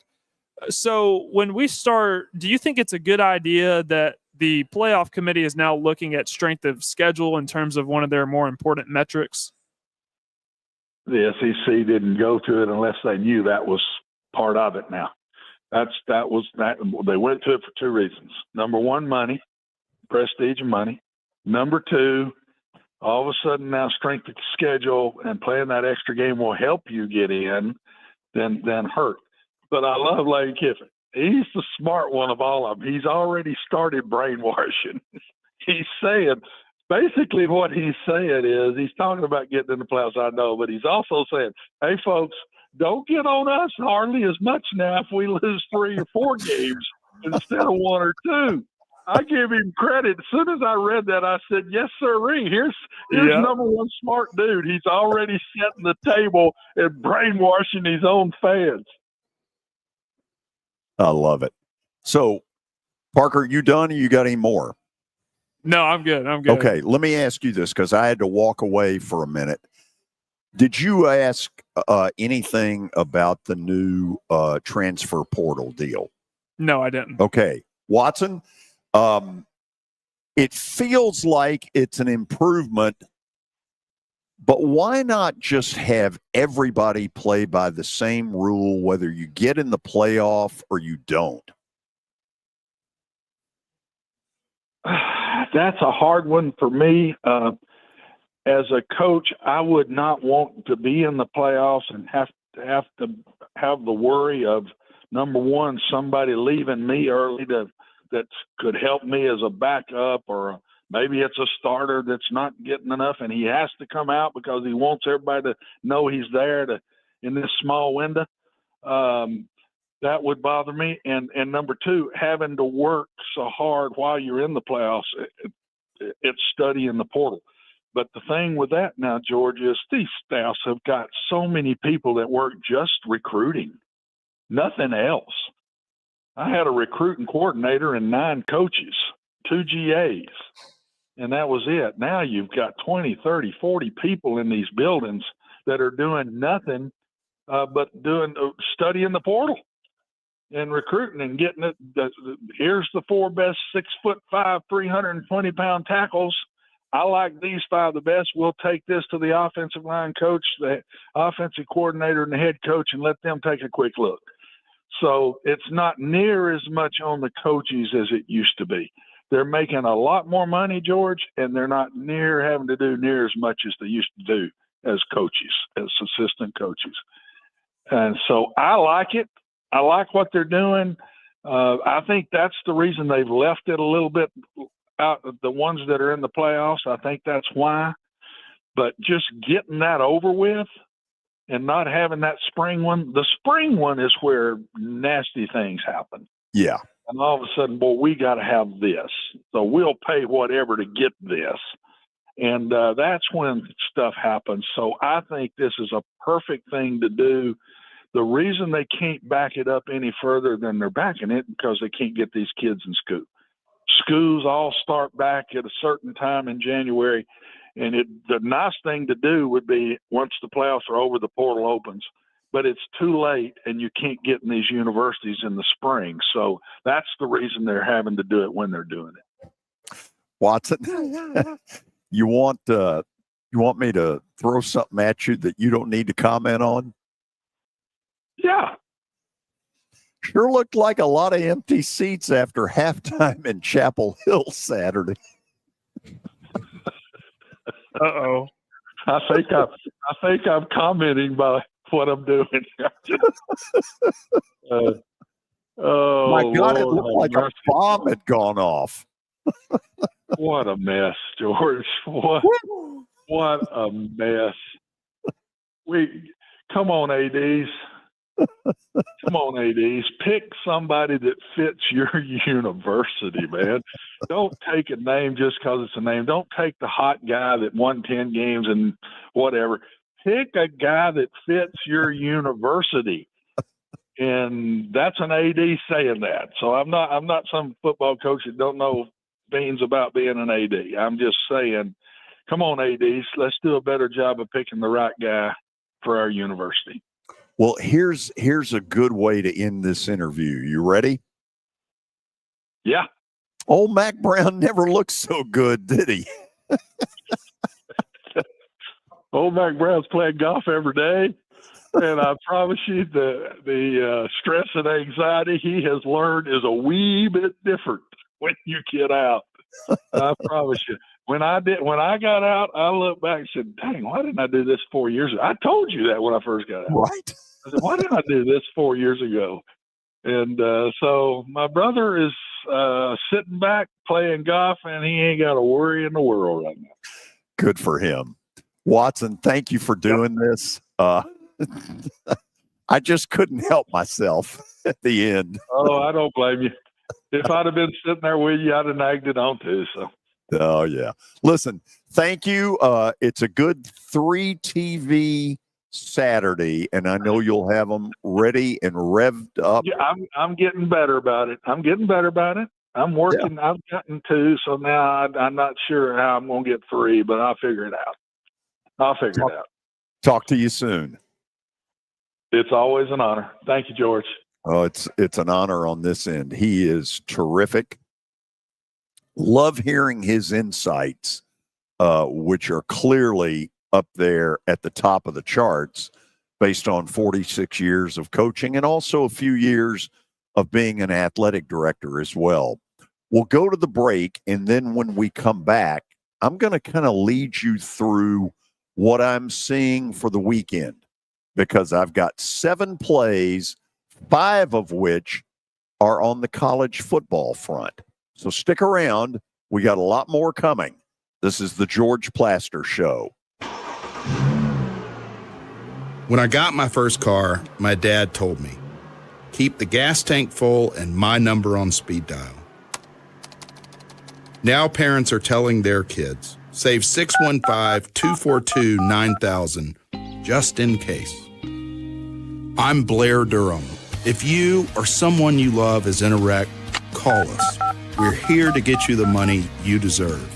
So when we start, do you think it's a good idea that the playoff committee is now looking at strength of schedule in terms of one of their more important metrics? The SEC didn't go to it unless they knew that was part of it now. That was they went to it for 2 reasons. Number 1, money, prestige and money. Number 2, all of a sudden now strength of schedule and playing that extra game will help you get in than hurt. But I love Lane Kiffin. He's the smart one of all of them. He's already started brainwashing. He's saying, basically what he's saying is, he's talking about getting in the playoffs, I know, but he's also saying, hey, folks, don't get on us hardly as much now if we lose 3 or 4 games instead of 1 or 2. I give him credit. As soon as I read that, I said, yes, sirree. Here's number 1 smart dude. He's already setting the table and brainwashing his own fans. I love it. So, Parker, you done or you got any more? No, I'm good. Okay, let me ask you this because I had to walk away for a minute. Did you ask anything about the new transfer portal deal? No, I didn't. Okay. Watson, it feels like it's an improvement, but why not just have everybody play by the same rule, whether you get in the playoff or you don't? That's a hard one for me. As a coach, I would not want to be in the playoffs and have the worry of, number 1, somebody leaving me early that could help me as a backup, or maybe it's a starter that's not getting enough and he has to come out because he wants everybody to know he's there in this small window. That would bother me. And number 2, having to work so hard while you're in the playoffs, it's studying the portal. But the thing with that now, George, is these staffs have got so many people that work just recruiting, nothing else. I had a recruiting coordinator and 9 coaches, 2 GAs, and that was it. Now you've got 20, 30, 40 people in these buildings that are doing nothing but studying the portal and recruiting and getting it. Here's the 4 best 6'5", 320-pound tackles. I like these 5 the best. We'll take this to the offensive line coach, the offensive coordinator, and the head coach, and let them take a quick look. So it's not near as much on the coaches as it used to be. They're making a lot more money, George, and they're not having to do near as much as they used to do as coaches, as assistant coaches. And so I like it. I like what they're doing. I think that's the reason they've left it a little bit out of the ones that are in the playoffs. I think that's why. But just getting that over with and not having that spring one. The spring one is where nasty things happen. Yeah. And all of a sudden, boy, we got to have this. So we'll pay whatever to get this. And that's when stuff happens. So I think this is a perfect thing to do. The reason they can't back it up any further than they're backing it because they can't get these kids in school. Schools all start back at a certain time in January. And the nice thing to do would be once the playoffs are over, the portal opens. But it's too late, and you can't get in these universities in the spring. So that's the reason they're having to do it when they're doing it. Watson, you want me to throw something at you that you don't need to comment on? Yeah. Sure looked like a lot of empty seats after halftime in Chapel Hill Saturday. Uh-oh. I think I'm commenting by what I'm doing. Oh my God, Lord, it looked like a bomb had gone off. What a mess, George. What a mess. Come on, ADs. Come on, ADs. Pick somebody that fits your university, man. Don't take a name just because it's a name. Don't take the hot guy that won 10 games and whatever. Pick a guy that fits your university. And that's an AD saying that. So I'm not some football coach that don't know beans about being an AD. I'm just saying, come on, ADs, let's do a better job of picking the right guy for our university. Well, here's a good way to end this interview. You ready? Yeah. Old Mac Brown never looked so good, did he? Old Mac Brown's playing golf every day. And I promise you the stress and anxiety he has learned is a wee bit different when you get out. I promise you. When I got out, I looked back and said, dang, why didn't I do this 4 years ago? I told you that when I first got out. Right. I said, why didn't I do this 4 years ago? And so my brother is sitting back playing golf, and he ain't got a worry in the world right now. Good for him. Watson, thank you for doing this. I just couldn't help myself at the end. Oh, I don't blame you. If I'd have been sitting there with you, I'd have nagged it on too. So. Oh, yeah. Listen, thank you. It's a good 3 TV Saturday, and I know you'll have them ready and revved up. Yeah, I'm getting better about it. I'm working. Yeah. I've gotten 2, so now I'm not sure how I'm going to get 3, but I'll figure it out. Talk to you soon. It's always an honor. Thank you, George. Oh, it's an honor on this end. He is terrific. Love hearing his insights, which are clearly up there at the top of the charts based on 46 years of coaching and also a few years of being an athletic director as well. We'll go to the break, and then when we come back, I'm going to kind of lead you through what I'm seeing for the weekend, because I've got 7 plays, 5 of which are on the college football front. So stick around. We got a lot more coming. This is the George Plaster Show. When I got my first car, my dad told me, keep the gas tank full and my number on speed dial. Now parents are telling their kids, save 615-242-9000 just in case. I'm Blair Durham. If you or someone you love is in a wreck, call us. We're here to get you the money you deserve.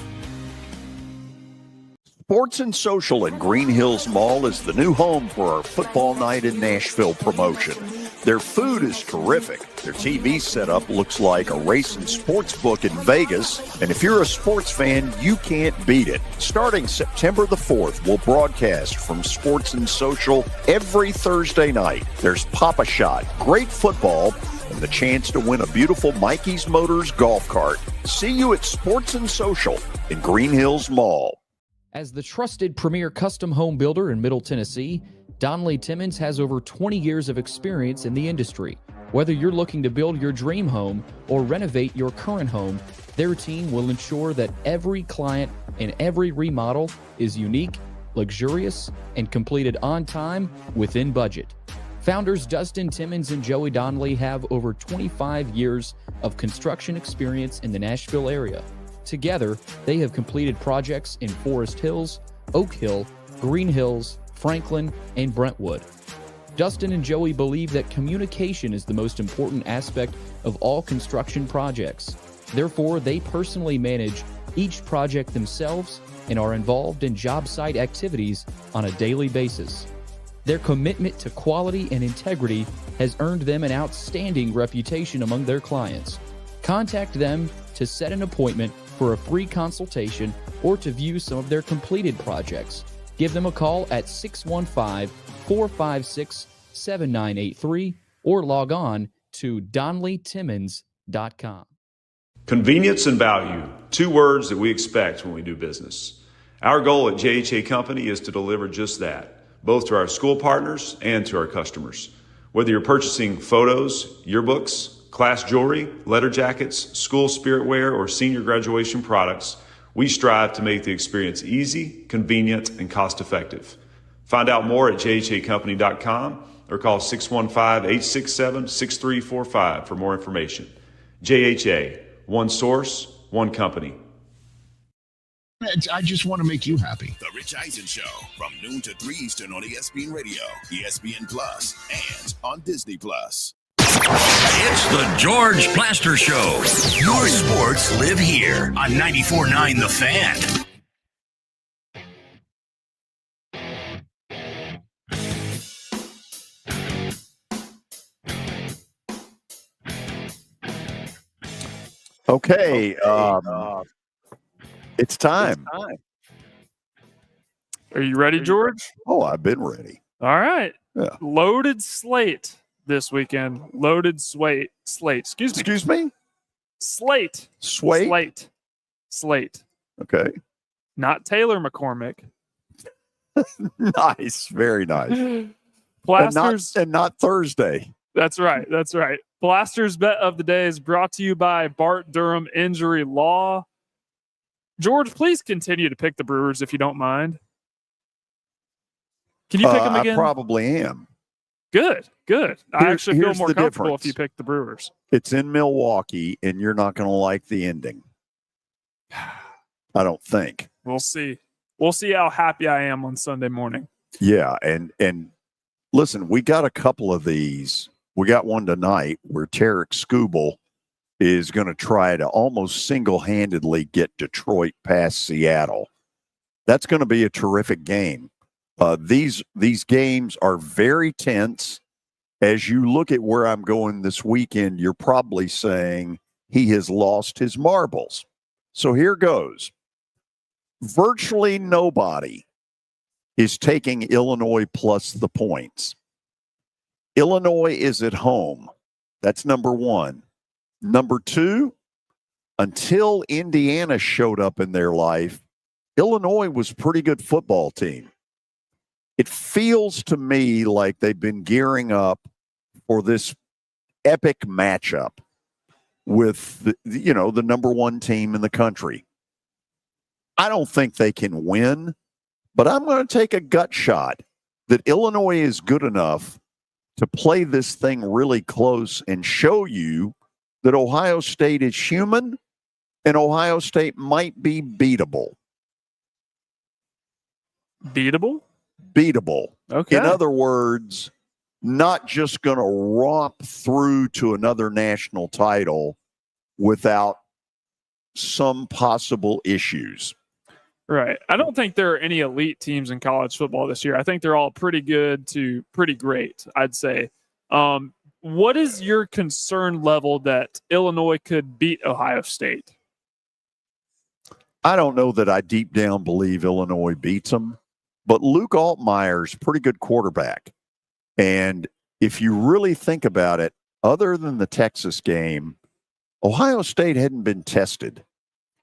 Sports and Social in Green Hills Mall is the new home for our Football Night in Nashville promotion. Their food is terrific. Their TV setup looks like a racing sports book in Vegas. And if you're a sports fan, you can't beat it. Starting September the 4th, we'll broadcast from Sports and Social every Thursday night. There's Pop-A-Shot, great football, and the chance to win a beautiful Mikey's Motors golf cart. See you at Sports and Social in Green Hills Mall. As the trusted premier custom home builder in Middle Tennessee, Donnelly Timmons has over 20 years of experience in the industry. Whether you're looking to build your dream home or renovate your current home, their team will ensure that every client and every remodel is unique, luxurious, and completed on time within budget. Founders Dustin Timmons and Joey Donnelly have over 25 years of construction experience in the Nashville area. Together, they have completed projects in Forest Hills, Oak Hill, Green Hills, Franklin, and Brentwood. Dustin and Joey believe that communication is the most important aspect of all construction projects. Therefore, they personally manage each project themselves and are involved in job site activities on a daily basis. Their commitment to quality and integrity has earned them an outstanding reputation among their clients. Contact them to set an appointment for a free consultation or to view some of their completed projects. Give them a call at 615-456-7983 or log on to DonnellyTimmons.com. Convenience and value, two words that we expect when we do business. Our goal at JHA Company is to deliver just that, both to our school partners and to our customers. Whether you're purchasing photos, yearbooks, class jewelry, letter jackets, school spirit wear, or senior graduation products, we strive to make the experience easy, convenient, and cost-effective. Find out more at jhacompany.com or call 615-867-6345 for more information. JHA, one source, one company. I just want to make you happy. The Rich Eisen Show from noon to 3 Eastern on ESPN Radio, ESPN Plus, and on Disney Plus. It's the George Plaster Show. Your sports live here on 94.9 The Fan. Okay. It's time. Are you ready, George? Oh, I've been ready. All right. Yeah. Loaded slate this weekend. Loaded slate. Excuse me. Slate. Slate. Okay. Not Taylor McCormick. Nice. Very nice. Blasters. And not Thursday. That's right. Blasters bet of the day is brought to you by Bart Durham Injury Law. George, please continue to pick the Brewers if you don't mind. Can you pick them again? I probably am. Good. I actually feel more comfortable difference. if you pick the Brewers. It's in Milwaukee, and you're not going to like the ending. I don't think. We'll see. We'll see how happy I am on Sunday morning. Yeah, and listen, we got a couple of these. We got one tonight where Tarek Skubal is going to try to almost single-handedly get Detroit past Seattle. That's going to be a terrific game. These games are very tense. As you look at where I'm going this weekend, you're probably saying he has lost his marbles. So here goes. Virtually nobody is taking Illinois plus the points. Illinois is at home. That's number one. Number two, until Indiana showed up in their life, Illinois was a pretty good football team. It feels to me like they've been gearing up for this epic matchup with the number one team in the country. I don't think they can win, but I'm going to take a gut shot that Illinois is good enough to play this thing really close and show you that Ohio State is human and Ohio State might be beatable. Beatable? Beatable. Okay. In other words, not just going to romp through to another national title without some possible issues. Right. I don't think there are any elite teams in college football this year. I think they're all pretty good to pretty great, I'd say. What is your concern level that Illinois could beat Ohio State? I don't know that I deep down believe Illinois beats them, but Luke Altmaier's a pretty good quarterback. And if you really think about it, other than the Texas game, Ohio State hadn't been tested.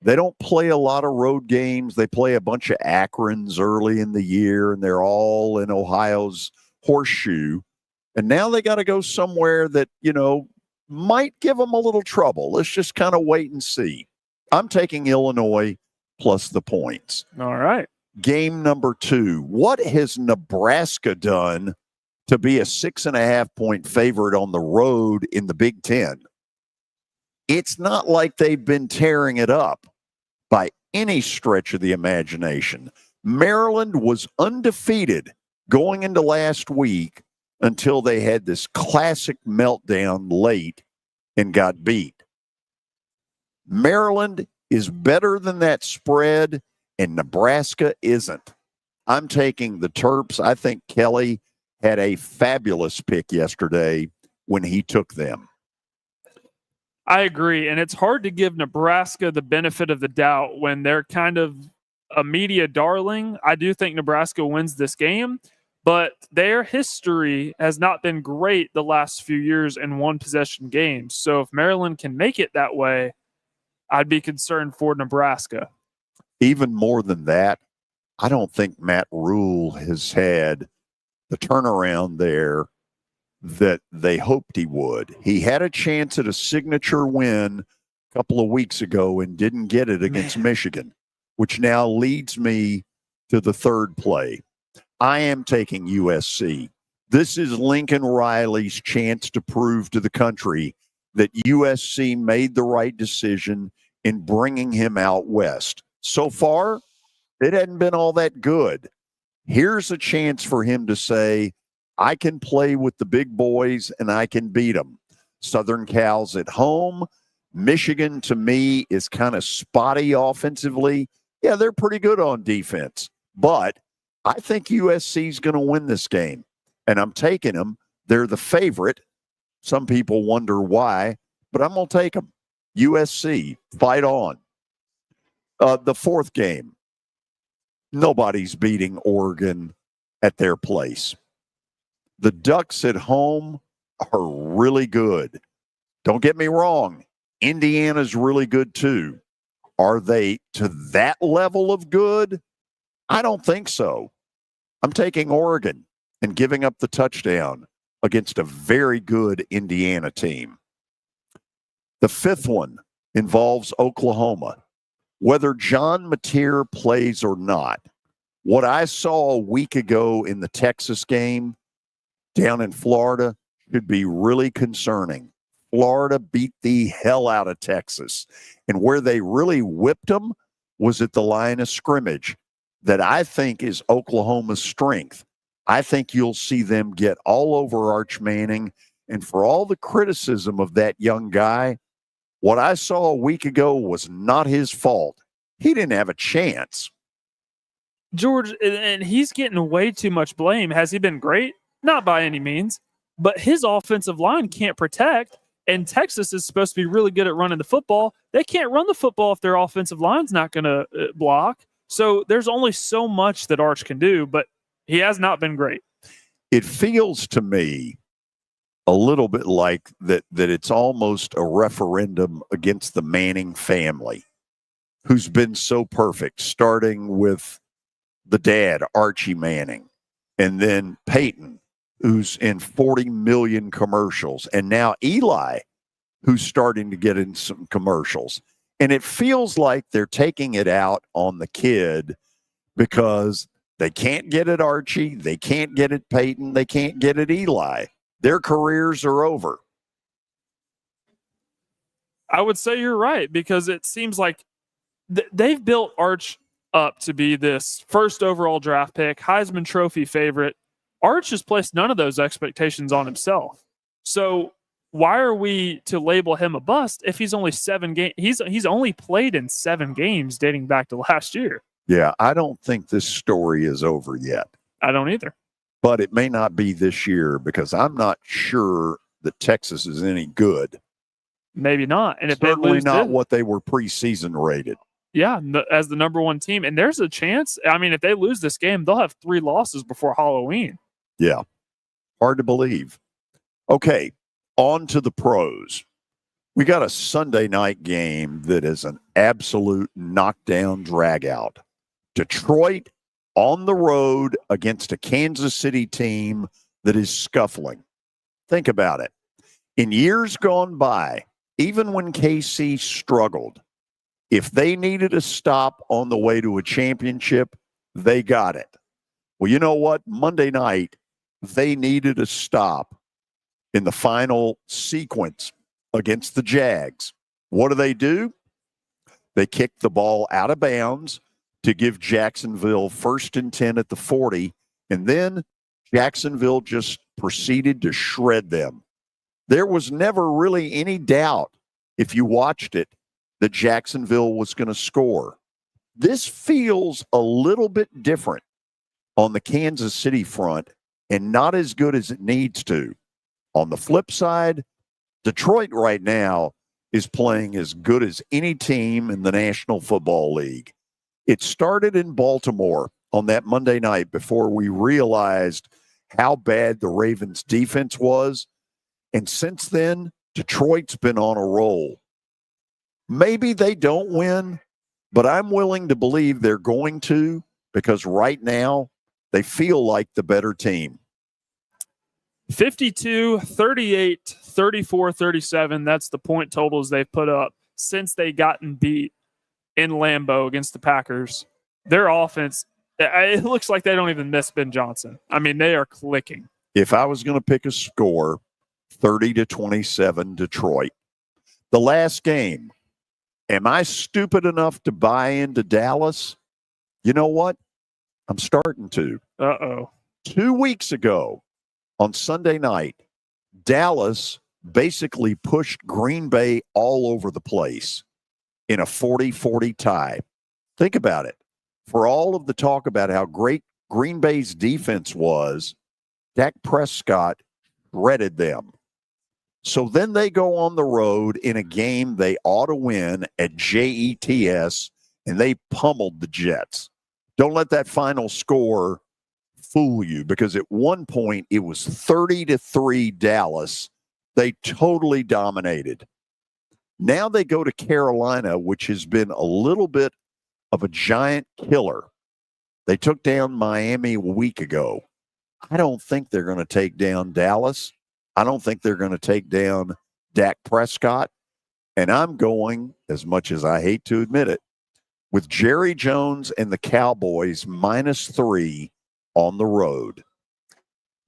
They don't play a lot of road games. They play a bunch of Akrons early in the year, and they're all in Ohio's horseshoe. And now they got to go somewhere that, might give them a little trouble. Let's just kind of wait and see. I'm taking Illinois plus the points. All right. Game number 2. What has Nebraska done to be a 6.5-point favorite on the road in the Big Ten. It's not like they've been tearing it up by any stretch of the imagination. Maryland was undefeated going into last week until they had this classic meltdown late and got beat. Maryland is better than that spread, and Nebraska isn't. I'm taking the Terps. I think Kelly had a fabulous pick yesterday when he took them. I agree. And it's hard to give Nebraska the benefit of the doubt when they're kind of a media darling. I do think Nebraska wins this game, but their history has not been great the last few years in one-possession games. So if Maryland can make it that way, I'd be concerned for Nebraska. Even more than that, I don't think Matt Rule has had the turnaround there that they hoped he would. He had a chance at a signature win a couple of weeks ago and didn't get it against Michigan, which now leads me to the third play. I am taking USC. This is Lincoln Riley's chance to prove to the country that USC made the right decision in bringing him out west. So far, it hadn't been all that good. Here's a chance for him to say, I can play with the big boys and I can beat them. Southern Cal's at home. Michigan, to me, is kind of spotty offensively. Yeah, they're pretty good on defense. But I think USC's going to win this game. And I'm taking them. They're the favorite. Some people wonder why, but I'm going to take them. USC, fight on. The fourth game. Nobody's beating Oregon at their place. The Ducks at home are really good. Don't get me wrong. Indiana's really good too. Are they to that level of good? I don't think so. I'm taking Oregon and giving up the touchdown against a very good Indiana team. The fifth one involves Oklahoma. Whether John Mateer plays or not, what I saw a week ago in the Texas game down in Florida should be really concerning. Florida beat the hell out of Texas. And where they really whipped them was at the line of scrimmage. That I think is Oklahoma's strength. I think you'll see them get all over Arch Manning. And for all the criticism of that young guy, what I saw a week ago was not his fault. He didn't have a chance. George, and he's getting way too much blame. Has he been great? Not by any means. But his offensive line can't protect. And Texas is supposed to be really good at running the football. They can't run the football if their offensive line's not going to block. So there's only so much that Arch can do, but he has not been great. It feels to me a little bit like that it's almost a referendum against the Manning family, who's been so perfect, starting with the dad, Archie Manning, and then Peyton, who's in 40 million commercials, and now Eli, who's starting to get in some commercials. And it feels like they're taking it out on the kid because they can't get at Archie, they can't get at Peyton, they can't get at Eli. Their careers are over. I would say you're right, because it seems like they've built Arch up to be this first overall draft pick, Heisman Trophy favorite. Arch has placed none of those expectations on himself. So why are we to label him a bust if he's only 7 games? He's only played in 7 games dating back to last year. Yeah, I don't think this story is over yet. I don't either. But it may not be this year because I'm not sure that Texas is any good. Maybe not. And if certainly they lose not what they were preseason rated. Yeah, as the number 1 team. And there's a chance. I mean, if they lose this game, they'll have 3 losses before Halloween. Yeah. Hard to believe. Okay, on to the pros. We got a Sunday night game that is an absolute knockdown dragout. Detroit on the road against a Kansas City team that is scuffling. Think about it. In years gone by, even when KC struggled, if they needed a stop on the way to a championship, they got it. Well, you know what? Monday night, they needed a stop in the final sequence against the Jags. What do? They kicked the ball out of bounds to give Jacksonville 1st and 10 at the 40, and then Jacksonville just proceeded to shred them. There was never really any doubt, if you watched it, that Jacksonville was going to score. This feels a little bit different on the Kansas City front and not as good as it needs to. On the flip side, Detroit right now is playing as good as any team in the National Football League. It started in Baltimore on that Monday night before we realized how bad the Ravens' defense was. And since then, Detroit's been on a roll. Maybe they don't win, but I'm willing to believe they're going to, because right now they feel like the better team. 52, 38, 34, 37. That's the point totals they've put up since they gotten beat in Lambeau against the Packers. Their offense, it looks like they don't even miss Ben Johnson. I mean, they are clicking. If I was going to pick a score, 30-27 Detroit. The last game, am I stupid enough to buy into Dallas? You know what? I'm starting to. Uh-oh. 2 weeks ago, on Sunday night, Dallas basically pushed Green Bay all over the place in a 40-40 tie. Think about it. For all of the talk about how great Green Bay's defense was, Dak Prescott shredded them. So then they go on the road in a game they ought to win at JETS, and they pummeled the Jets. Don't let that final score fool you, because at one point it was 30-3 Dallas. They totally dominated. Now they go to Carolina, which has been a little bit of a giant killer. They took down Miami a week ago. I don't think they're going to take down Dallas. I don't think they're going to take down Dak Prescott. And I'm going, as much as I hate to admit it, with Jerry Jones and the Cowboys -3 on the road.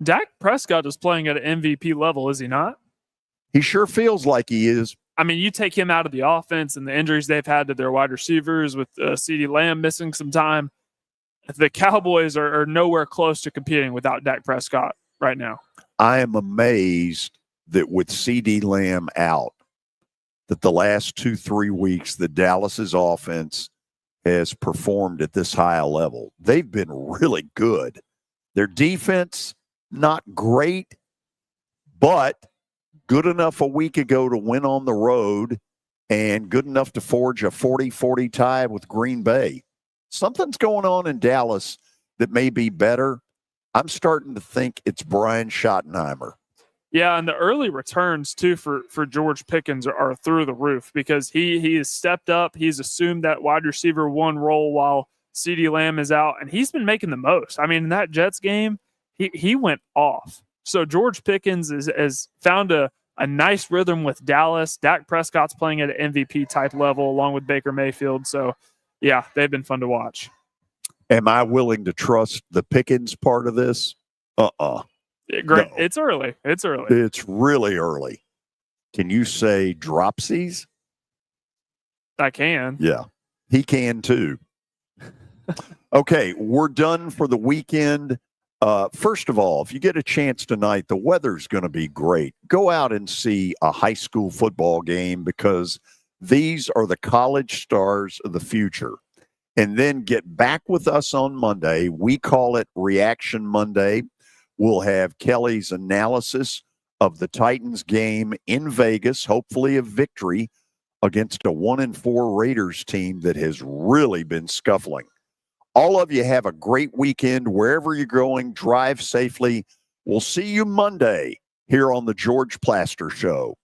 Dak Prescott is playing at an MVP level, is he not? He sure feels like he is. I mean, you take him out of the offense and the injuries they've had to their wide receivers with CeeDee Lamb missing some time. The Cowboys are nowhere close to competing without Dak Prescott right now. I am amazed that with CeeDee Lamb out, that the last 2-3 weeks, the Dallas's offense has performed at this high a level. They've been really good. Their defense, not great, but good enough a week ago to win on the road and good enough to forge a 40-40 tie with Green Bay. Something's going on in Dallas that may be better. I'm starting to think it's Brian Schottenheimer. Yeah, and the early returns, too, for George Pickens are through the roof because he has stepped up. He's assumed that wide receiver one role while CeeDee Lamb is out, and he's been making the most. I mean, in that Jets game, he went off. So George Pickens has found a nice rhythm with Dallas. Dak Prescott's playing at an MVP-type level along with Baker Mayfield. So, yeah, they've been fun to watch. Am I willing to trust the Pickens part of this? Great. No. It's early. It's really early. Can you say dropsies? I can. Yeah, he can too. Okay, we're done for the weekend. First of all, if you get a chance tonight, the weather's going to be great. Go out and see a high school football game because these are the college stars of the future. And then get back with us on Monday. We call it Reaction Monday. We'll have Kelly's analysis of the Titans game in Vegas, hopefully a victory against a 1-4 Raiders team that has really been scuffling. All of you have a great weekend. Wherever you're going, drive safely. We'll see you Monday here on the George Plaster Show.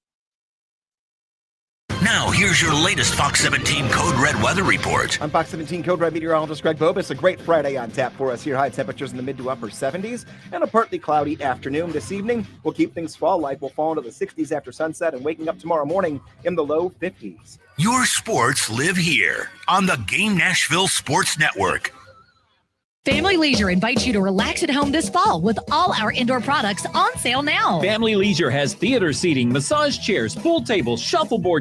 Now, here's your latest Fox 17 Code Red weather report. I'm Fox 17 Code Red meteorologist Greg Bobus. A great Friday on tap for us here. High temperatures in the mid to upper 70s and a partly cloudy afternoon. This evening, we'll keep things fall-like. We'll fall into the 60s after sunset and waking up tomorrow morning in the low 50s. Your sports live here on the Game Nashville Sports Network. Family Leisure invites you to relax at home this fall with all our indoor products on sale now. Family Leisure has theater seating, massage chairs, pool tables, shuffleboard